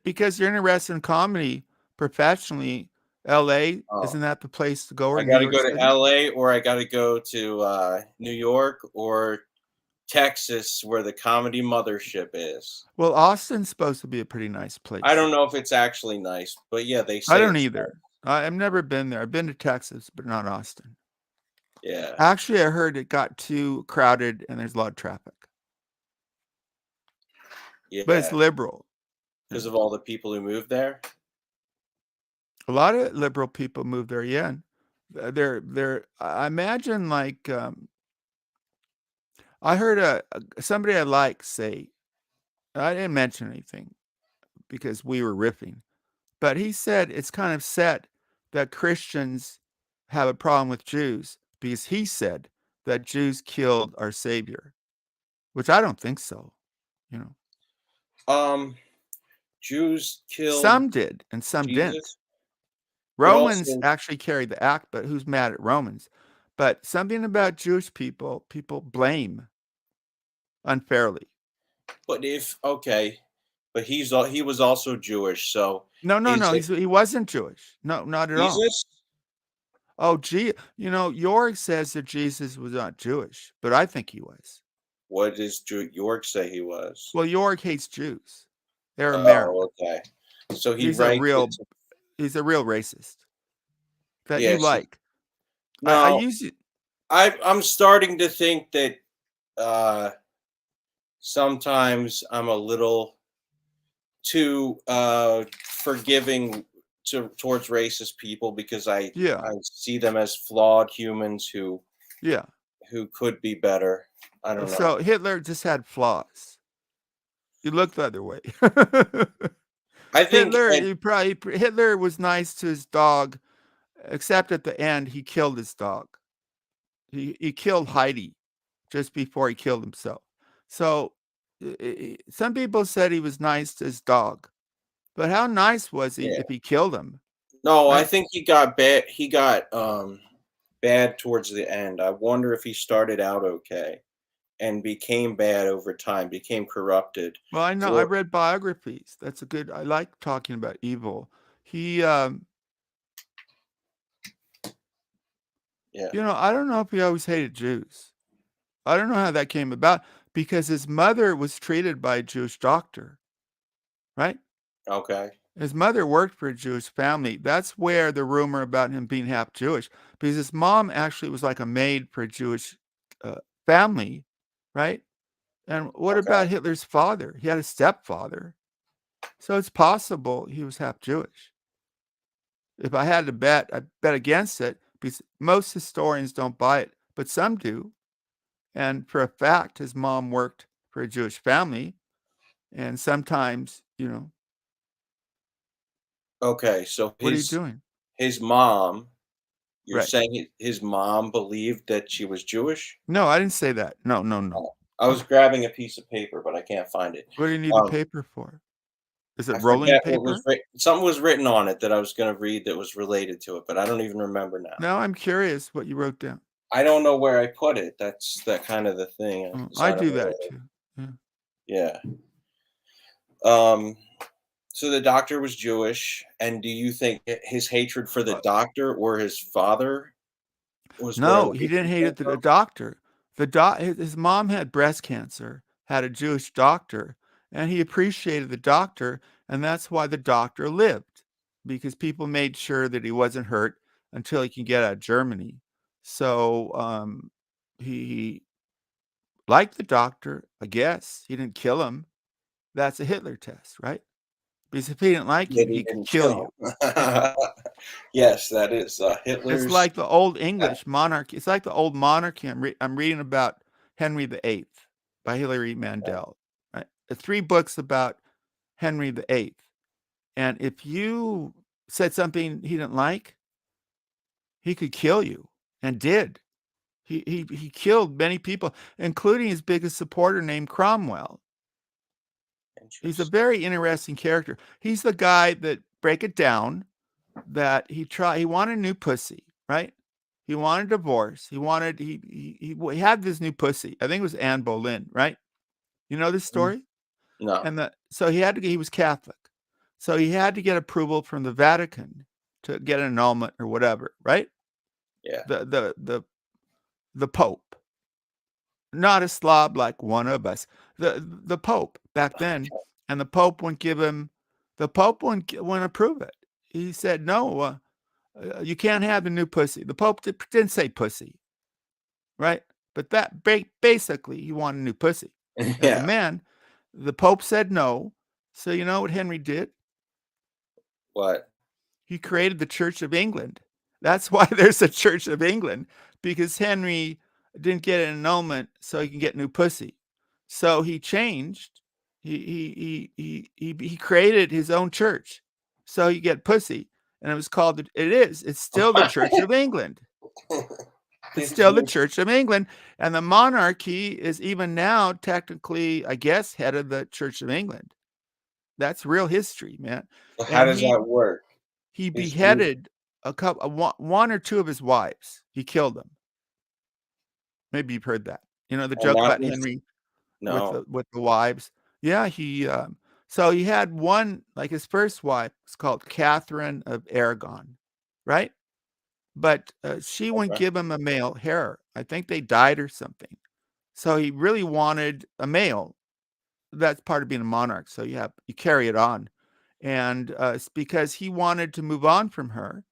because you're interested in comedy professionally. LA, oh, isn't that the place to go, or I New gotta York go to City? LA or I gotta go to New York or Texas where the comedy mothership is. Well, Austin's supposed to be a pretty nice I place. don't know if it's actually nice, but yeah, they I say don't it's either. I've never been there. I've been to Texas, but not Austin. yeah. Actually, I heard it got too crowded and there's a lot of traffic, but it's Yeah. liberal. Yeah. Because of all the people who moved there. A lot of liberal people move there. Yeah. I imagine like, I heard somebody I like say, I didn't mention anything because we were riffing, but he said it's kind of set that Christians have a problem with Jews because he said that Jews killed our Savior, which I don't think so. You know, Um, Jews killed some did and some didn't. Jesus, but Romans also, actually carried the act, but who's mad at Romans? But something about Jewish people blame unfairly. but if okay, but he was also Jewish, so No, no, is no. it He wasn't Jewish. No, not at all. Jesus? Oh, gee, York says that Jesus was not Jewish, but I think he was. What does York say he was? Well, York hates Jews. They're Oh, American. okay. So he He's a ranked it. real he's a real racist that you Yeah. So like. I now use it. I'm starting to think that uh sometimes I'm a little too forgiving towards racist people because Yeah, I see them as flawed humans yeah. who could be better. I don't know. So Hitler just had flaws. You look the other way. I think Hitler was nice to his dog, except at the end he killed his dog. He killed Heidi just before he killed himself. So some people said he was nice to his dog, but how nice was he yeah. if he killed him? No, I Right? think he got bad. He got bad towards the end. I wonder if he started out okay and became bad over time, became corrupted. Well, I know I Or read biographies. That's a good. I like talking about evil. He, yeah. I don't know if he always hated Jews. I don't know how that came about because his mother was treated by a Jewish doctor, right? Okay. His mother worked for a Jewish family. That's where the rumor about him being half Jewish, because his mom actually was like a maid for a Jewish family, right? And what Okay. about Hitler's father? He had a stepfather. So it's possible he was half Jewish. If I had to bet, I'd bet against it because most historians don't buy it. but some do. And for a fact, his mom worked for a Jewish family. And sometimes, Okay, so what are you doing? his mom, you're Right. saying his mom believed that she was Jewish? No, I didn't say that. No, no, no. Oh, I was grabbing a piece of paper, but I can't find it. What do you need the paper for? Is I it rolling forget what was paper? written. Something was written on it that I was gonna read that was related to it, but I don't even remember now. No, I'm curious what you wrote down. I don't know where I put it. That's that kind of the thing. Oh, 'Cause I I don't do know that where too. Yeah. yeah. Um, so the doctor was Jewish, and do you think his hatred for the doctor or his father was where No, the he didn't hatred hate came it to the from? doctor. His mom had breast cancer, had a Jewish doctor, and he appreciated the doctor, and that's why the doctor lived, because people made sure that he wasn't hurt until he can get out of Germany. So he liked the doctor, I guess. He didn't kill him. That's a Hitler test, right? Because if he didn't like you, That he he could didn't kill you. kill him. Yes, that is It's Hitler's. like the old English monarchy. It's like the old monarchy. I'm reading about Henry VIII by Hilary Mandel. Right? 3 books about Henry VIII. And if you said something he didn't like, he could kill you, and did. He killed many people, including his biggest supporter named Cromwell. He's a very interesting character. He's the guy that, break it down, that he wanted a new pussy, right? He wanted a divorce. He had this new pussy. I think it was Anne Boleyn, right? You know this story? No. And so he was Catholic. So he had to get approval from the Vatican to get an annulment or whatever, right? Yeah. The Pope. Not a slob like one of us. The Pope back then, and the Pope wouldn't approve it. He said, no, you can't have the new pussy. The Pope didn't say pussy, right? But that basically, he wanted a new pussy. As a man, the Pope said no. So you know what Henry did? What? He created the Church of England. That's why there's a Church of England, because Henry didn't get an annulment so he can get new pussy. So he changed. He created his own church so you get pussy, and it was called. It's still the Church of England. It's still the Church of England, and the monarchy is even now technically, I guess, head of the Church of England. That's real history, man. How does that work? He beheaded one or two of his wives. He killed them. Maybe you've heard that. You know the joke about Henry with the wives. Yeah, so he had one, like his first wife was called Catherine of Aragon, right? But she wouldn't give him a male heir. I think they died or something. So he really wanted a male. That's part of being a monarch. So you carry it on. And it's because he wanted to move on from her.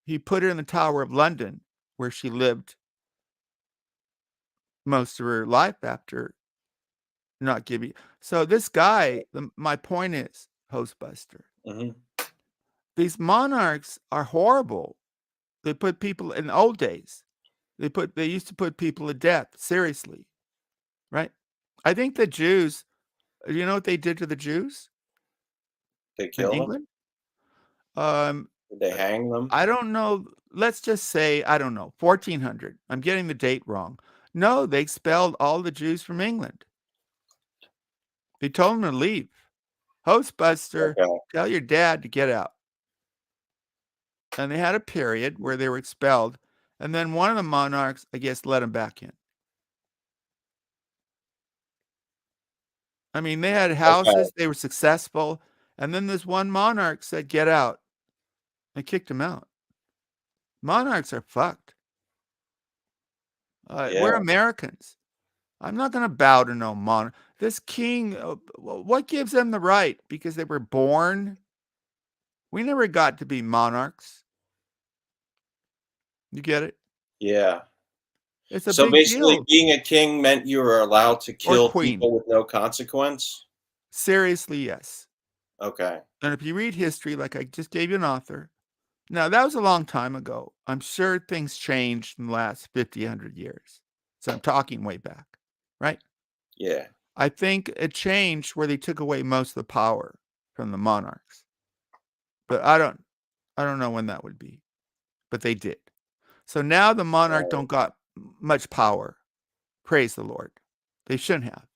He put her in the Tower of London, where she lived most of her life after not giving. So this guy, my point is, Hostbuster, these monarchs are horrible. They put people in the old days. They used to put people to death, seriously, right? I think the Jews, you know what they did to the Jews? They killed England? Did they hang them? I don't know. Let's just say, I don't know, 1400. I'm getting the date wrong. No, they expelled all the Jews from England. They told them to leave. Hostbuster, tell your dad to get out. And they had a period where they were expelled. And then one of the monarchs, I guess, let them back in. I mean, they had houses. They were successful. And then this one monarch said, get out. They kicked him out. Monarchs are fucked. We're Americans. I'm not going to bow to no monarch. This king, what gives them the right? Because they were born? We never got to be monarchs. You get it? Yeah. It's a so big basically, deal. being a king meant you were allowed to kill people with no consequence? Seriously, yes. Okay. And if you read history, like I just gave you an author, Now, that was a long time ago. I'm sure things changed in the last 50, 100 years. So I'm talking way back, right? Yeah. I think it changed where they took away most of the power from the monarchs. But I don't know when that would be. But they did. So now the monarch don't got much power. Praise the Lord. They shouldn't have.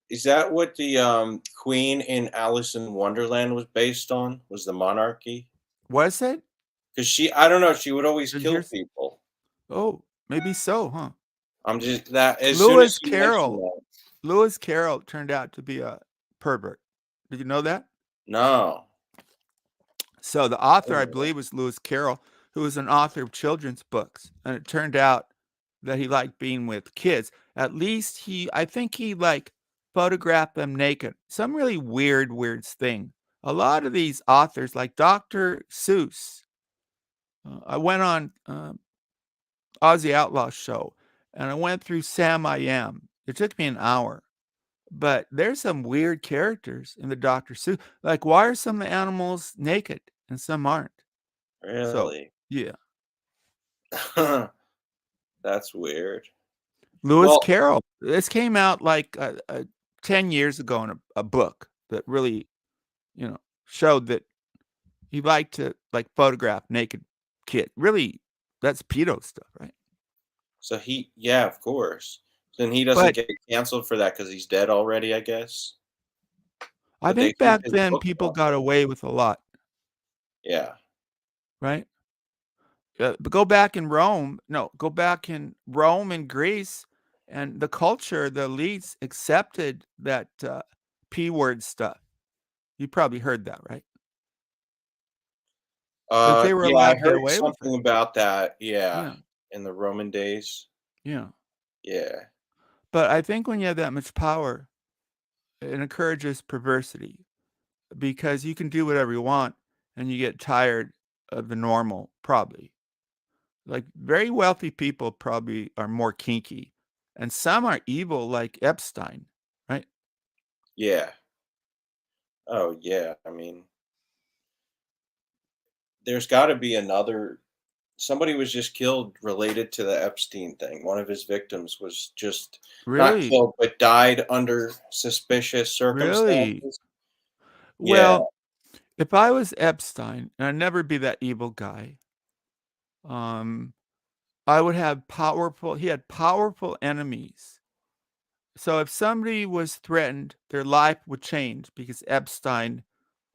Is that what the Queen in Alice in Wonderland was based on? Was the monarchy? Was it? Because I don't know, she would always Did kill yours- people. Oh, maybe so, huh? I'm just that as soon as Lewis you mention Carroll. that. Lewis Carroll turned out to be a pervert. Did you know that? No. So the author, I Oh. believe, was Lewis Carroll, who was an author of children's books. And it turned out that he liked being with kids. At least I think he like photographed them naked. Some really weird thing. A lot of these authors, like Dr. Seuss, I went on Ozzy Outlaw show and I went through Sam I Am. It took me an hour. But there's some weird characters in the Dr. Seuss. Like, why are some of the animals naked and some aren't? Really? Yeah. That's weird. Lewis Well- Carroll. This came out like 10 years ago in a book that really, showed that he liked to like photograph naked kid. Really, that's pedo stuff, right? So yeah, of course. Then he doesn't But- get canceled for that because he's dead already, I guess. I But they think keep back his then book people up. got away with a lot, Yeah. right? But go back in Rome. No, go back in Rome and Greece, and the culture, the elites accepted that P-word stuff. You probably heard that, right? But they were Yeah, allowed I to get heard away with something it. about that. Yeah, Yeah, in the Roman days. yeah. Yeah. But I think when you have that much power, it encourages perversity because you can do whatever you want and you get tired of the normal, probably. Like very wealthy people probably are more kinky, and some are evil, like Epstein, right? Yeah. Oh, yeah. I mean, there's got to be somebody was just killed related to the Epstein thing. One of his victims was just not Really? killed, but died under suspicious Really? circumstances. Well, if I was Epstein, and I'd never be that evil guy, I would have he had powerful enemies. So if somebody was threatened, their life would change because Epstein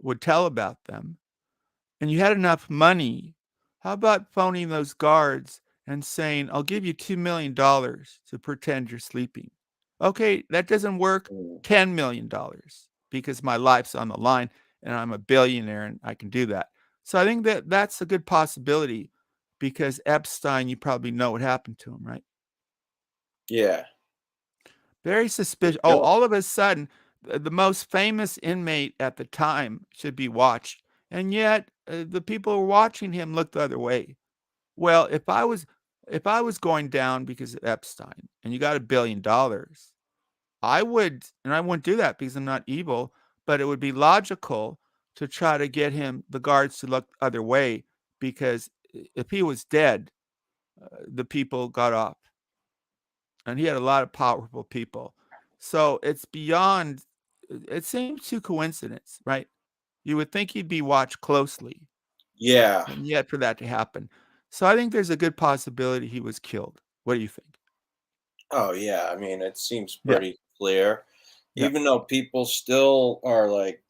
would tell about them. And you had enough money. How about phoning those guards and saying, I'll give you $2 million to pretend you're sleeping? Okay, that doesn't work. $10 million because my life's on the line and I'm a billionaire and I can do that. So I think that that's a good possibility because Epstein, you probably know what happened to him, right? Yeah. Very suspicious. Oh, all of a sudden, the most famous inmate at the time should be watched. And yet the people who were watching him looked the other way. Well, if I was going down because of Epstein and you got $1 billion, I wouldn't do that because I'm not evil, but it would be logical to try to get the guards to look the other way because if he was dead, the people got off. And he had a lot of powerful people. So it seems too coincidence, right? You would think he'd be watched closely. Yeah. And yet for that to happen. So I think there's a good possibility he was killed. What do you think? Oh, yeah. I mean, it seems Yeah. pretty clear. Yeah. Even though people still are like,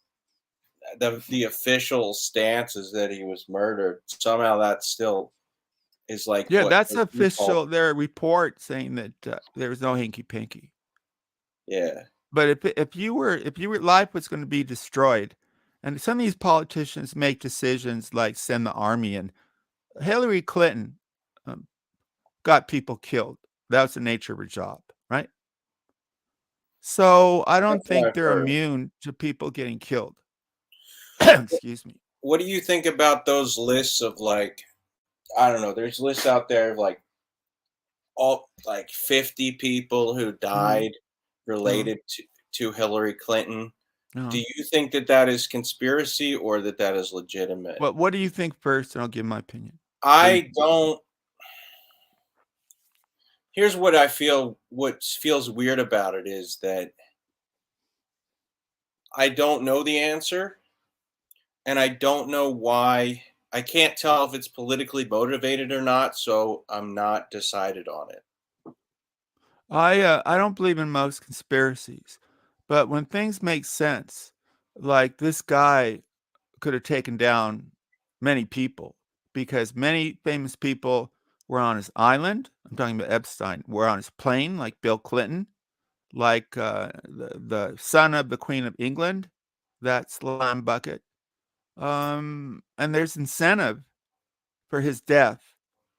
the official stance is that he was murdered. Somehow that still is like, Yeah, what that's you call- official. Their report saying that there was no hinky pinky. Yeah. But if your life was going to be destroyed, and some of these politicians make decisions like send the army in, Hillary Clinton got people killed. That was the nature of her job, right? So I don't That's what think I've they're heard. immune to people getting killed. Excuse me. What do you think about those lists of like, I don't know, there's lists out there of like all like 50 people who died related to Hillary Clinton. No. Do you think that that is conspiracy or that that is legitimate? What do you think first, and I'll give my opinion. I don't. Here's what I feel. What feels weird about it is that I don't know the answer, and I don't know why. I can't tell if it's politically motivated or not, so I'm not decided on it. I don't believe in most conspiracies, but when things make sense, like this guy could have taken down many people because many famous people were on his island. I'm talking about Epstein. Were on his plane, like Bill Clinton, like the son of the Queen of England, that slime bucket. And there's incentive for his death,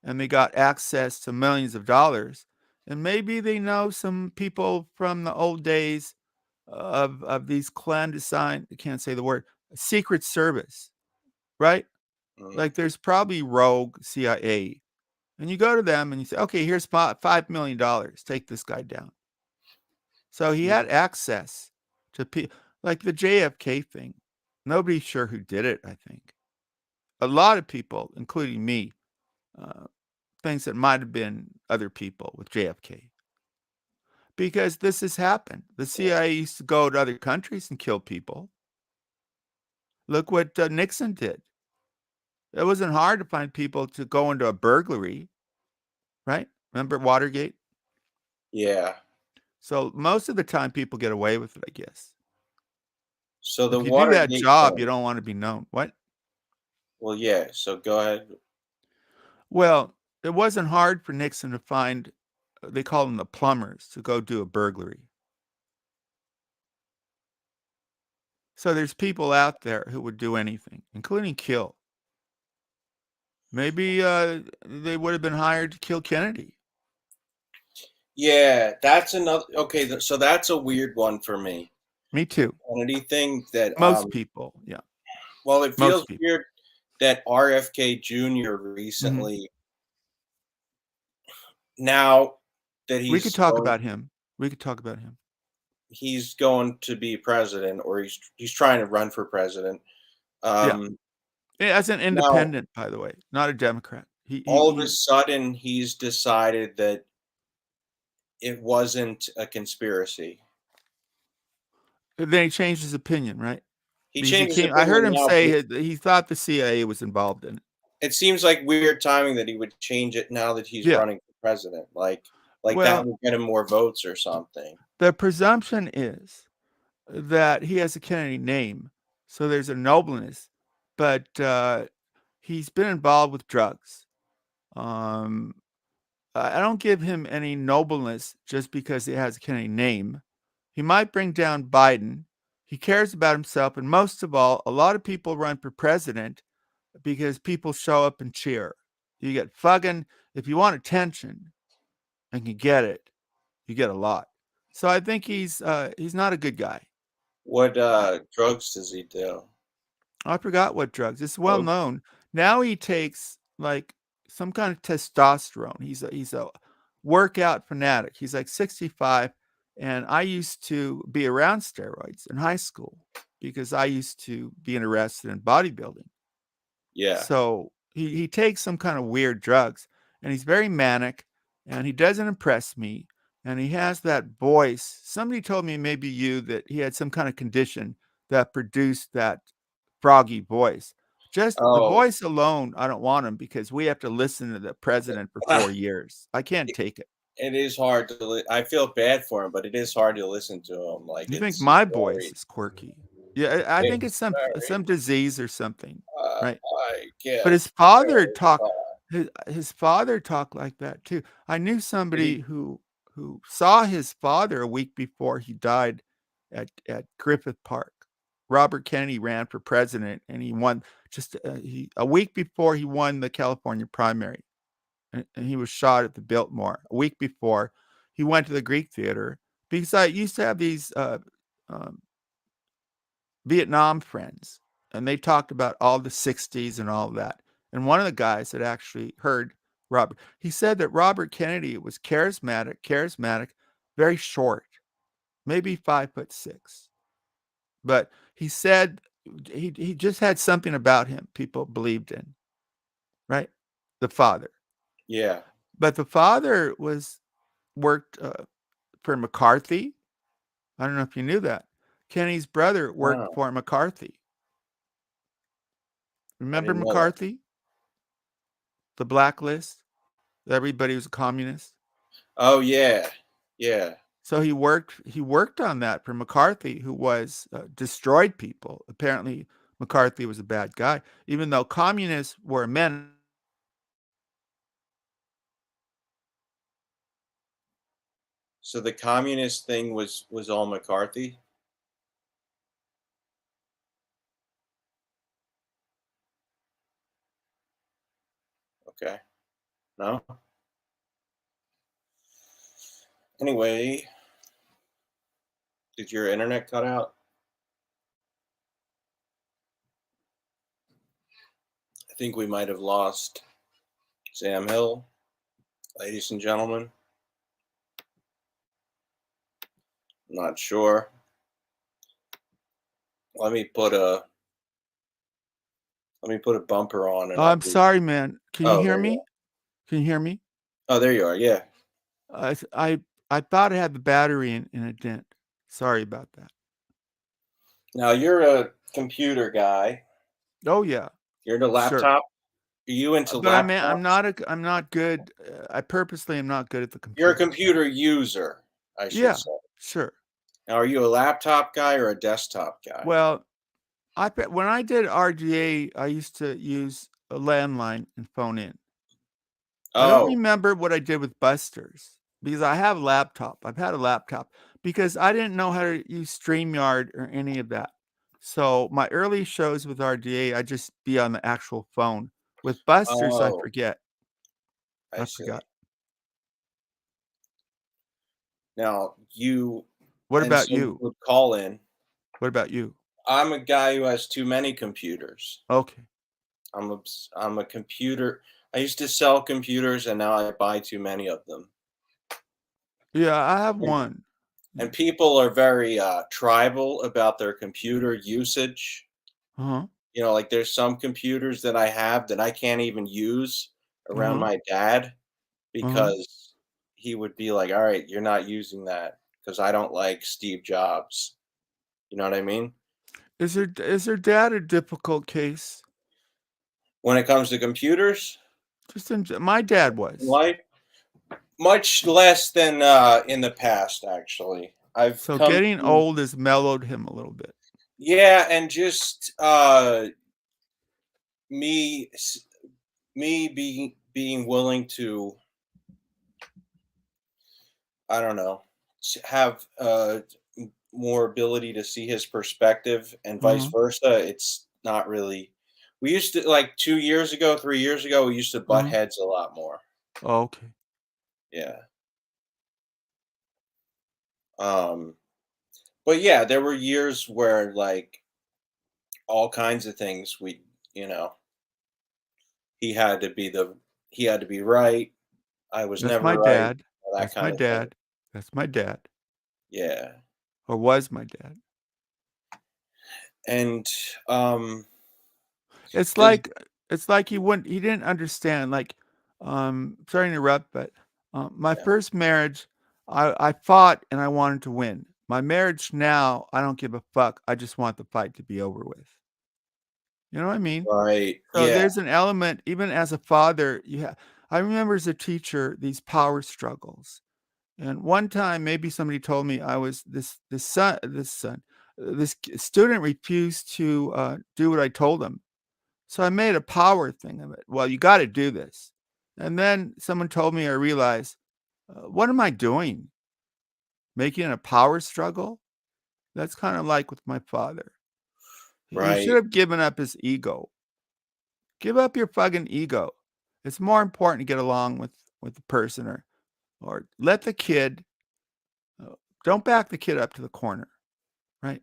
and they got access to millions of dollars. And maybe they know some people from the old days of these clandestine, I can't say the word, secret service, right? Mm. Like there's probably rogue CIA. And you go to them and you say, okay, here's $5 million. Take this guy down. So he had access to people like the JFK thing. Nobody's sure who did it, I think. A lot of people, including me, thinks it might have been other people with JFK. Because this has happened. The CIA used to go to other countries and kill people. Look what Nixon did. It wasn't hard to find people to go into a burglary, right? Remember Watergate? Yeah. So most of the time people get away with it, I guess. So the If you do that Watergate job, thing- you don't want to be known. What? Well, yeah. So go ahead. Well, it wasn't hard for Nixon to find, they call them the plumbers, to go do a burglary. So there's people out there who would do anything, including kill. Maybe they would have been hired to kill Kennedy. Yeah, that's another. Okay, so that's a weird one for me. Me too. Kennedy thing that Most people, yeah. well, it most feels people. weird that RFK Jr. recently. Now that We could talk about him. We could talk about him. he's going to be president, or he's trying to run for president. As an independent, by the way, not a Democrat. All of a sudden, he's decided that it wasn't a conspiracy. Then he changed his opinion, right? He Because changed. His I heard him opinion now, say he thought the CIA was involved in it. it seems like weird timing that he would change it now that he's Yeah. running for president. Like Well- that would get him more votes or something. The presumption is that he has a Kennedy name, so there's a nobleness, but he's been involved with drugs. I don't give him any nobleness just because he has a Kennedy name. He might bring down Biden. He cares about himself, and most of all, a lot of people run for president because people show up and cheer. You get fucking, if you want attention and can get it, you get a lot. So I think he's not a good guy. What drugs does he do? I forgot what drugs. It's well known. Now he takes like some kind of testosterone. He's a workout fanatic. He's like 65, and I used to be around steroids in high school because I used to be interested in bodybuilding. Yeah. So he takes some kind of weird drugs, and he's very manic, and he doesn't impress me. And he has that voice. Somebody told me, maybe you, that he had some kind of condition that produced that froggy voice. Just the voice alone, I don't want him because we have to listen to the president for 4 years. I can't take it. It is hard to. I feel bad for him, but it is hard to listen to him. Like You think it's my very- voice is quirky? Yeah, I think it's some disease or something. Right. I guess. But his father talked. His father talked like that too. I knew somebody who saw his father a week before he died at Griffith Park. Robert Kennedy ran for president, and he won just a week before he won the California primary, and he was shot at the Biltmore. A week before, he went to the Greek Theater because I used to have these Vietnam friends, and they talked about all the 60s and all of that. And one of the guys that actually heard Robert, he said that Robert Kennedy was charismatic, very short, maybe 5'6", but he said he just had something about him people believed in, right? The father. Yeah. But the father worked for McCarthy. I don't know if you knew that. Kenny's brother worked Wow. for McCarthy. Remember didn't know that. McCarthy? The blacklist? Everybody was a communist. Oh yeah. Yeah. So he worked on that for McCarthy, who was destroyed people. Apparently, McCarthy was a bad guy, even though communists were men. So the communist thing was all McCarthy? Okay. No? Anyway, did your internet cut out? I think we might have lost Sam Hill, ladies and gentlemen. I'm not sure. Let me put a bumper on and Oh, I'll I'm be- sorry, man. Can you Oh, hear there you me? Can you hear me? Oh, there you are. Yeah. I thought it had the battery and it didn't. Sorry about that. Now you're a computer guy. Oh yeah, You're into sure. laptop. Are you into But laptops? I'm not good. I purposely am not good at the You're a computer. computer user, I should Yeah, say. sure. Now, are you a laptop guy or a desktop guy? Well, when I did RGA, I used to use a landline and phone in. I don't Oh, remember what I did with Busters because I have a laptop. I've had a laptop because I didn't know how to use StreamYard or any of that. So my early shows with RGA, I just be on the actual phone. With Busters, I oh, forget. I I see. forgot. Now you What and about so you you? would call in. What about you? I'm a guy who has too many computers. Okay. I'm a computer. I used to sell computers, and now I buy too many of them. Yeah, I have And, one. and people are very tribal about their computer usage. Uh-huh. You know, like there's some computers that I have that I can't even use around Uh-huh. my dad Uh-huh. because he would be like, "All right, you're not using that because I don't like Steve Jobs." You know what I mean? Is your dad a difficult case? When it comes to computers My dad in was. life, much less than in the past. Actually, I've So come getting to, old has mellowed him a little bit. yeah, and just me me being willing to, I don't know, have more ability to see his perspective and vice Uh-huh. versa. It's not really. We used to, like 2 years ago, 3 years ago, we used to butt Uh-huh. heads a lot more. Okay. Yeah. Um, but yeah, there were years where like all kinds of things you know, he had to be he had to be right. I was That's never my right. dad. That That's my kind of thing. dad. That's my dad. Yeah. Or was my dad. And It's does like he didn't understand. Like, sorry to interrupt, but my yeah. first marriage, I fought and I wanted to win. My marriage now, I don't give a fuck. I just want the fight to be over with. You know what I mean? Right. So Yeah. there's an element, even as a father, I remember as a teacher, these power struggles. And one time, maybe somebody told me I was this student refused to do what I told him. So I made a power thing of it. Well, you got to do this. And then someone told me, I realized, what am I doing? Making a power struggle? That's kind of like with my father. He should Right. have given up his ego. Give up your fucking ego. It's more important to get along with the person or let the kid, don't back the kid up to the corner, right?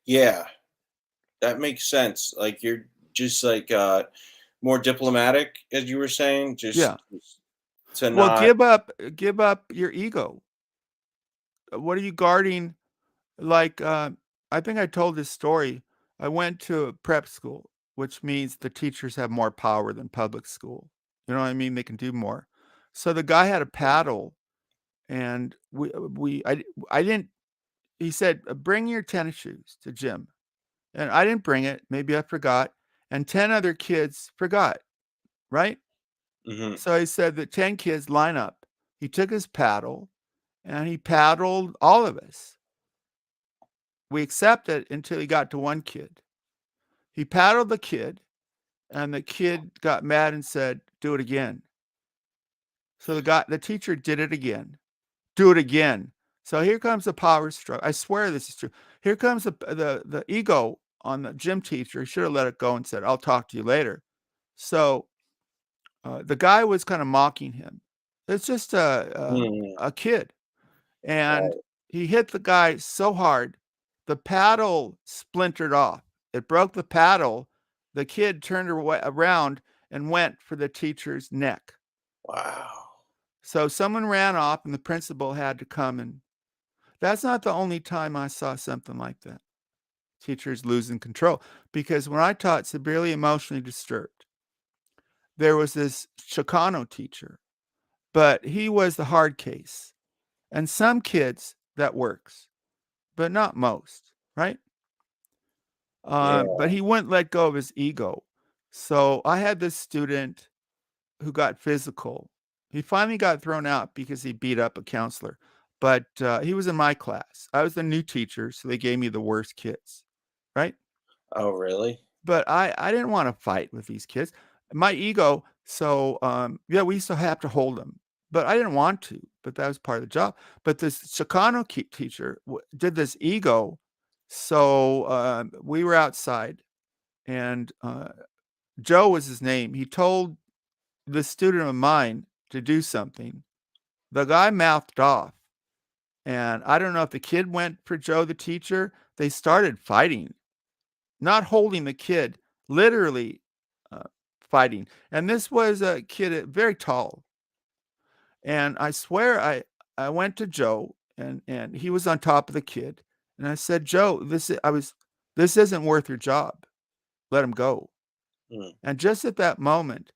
Yeah. That makes sense. Like you're just like more diplomatic, as you were saying, Yeah. just to Well, not. give up your ego. What are you guarding? Like, I think I told this story. I went to a prep school, which means the teachers have more power than public school. You know what I mean? They can do more. So the guy had a paddle, and I didn't. He said, "Bring your tennis shoes to gym," and I didn't bring it. Maybe I forgot, and 10 other kids forgot. Right? Hmm. So he said that 10 kids line up. He took his paddle, and he paddled all of us. We accepted until he got to one kid. He paddled the kid, and the kid got mad and said, "Do it again." So the teacher did it again. Do it again. So here comes the power struggle. I swear this is true. Here comes the ego on the gym teacher. He should have let it go and said, "I'll talk to you later." So the guy was kind of mocking him. It's just a kid, and he hit the guy so hard, the paddle splintered off. It broke the paddle. The kid turned around and went for the teacher's neck. Wow. So someone ran off, and the principal had to come. And that's not the only time I saw something like that. Teachers losing control. Because when I taught severely emotionally disturbed, there was this Chicano teacher, but he was the hard case. And some kids, that works, but not most, right? But he wouldn't let go of his ego. So I had this student who got physical. He finally got thrown out because he beat up a counselor. But he was in my class. I was the new teacher, so they gave me the worst kids, right? Oh, really? But I didn't want to fight with these kids. My ego, so yeah, we used to have to hold them. But I didn't want to, but that was part of the job. But this Chicano teacher did this ego. So we were outside, and Joe was his name. He told the student of mine to do something. The guy mouthed off. And I don't know if the kid went for Joe, the teacher. They started fighting, not holding the kid, literally fighting. And this was a kid, very tall. And I swear I went to Joe, and he was on top of the kid. And I said, "Joe, this isn't worth your job. Let him go." Mm. And just at that moment,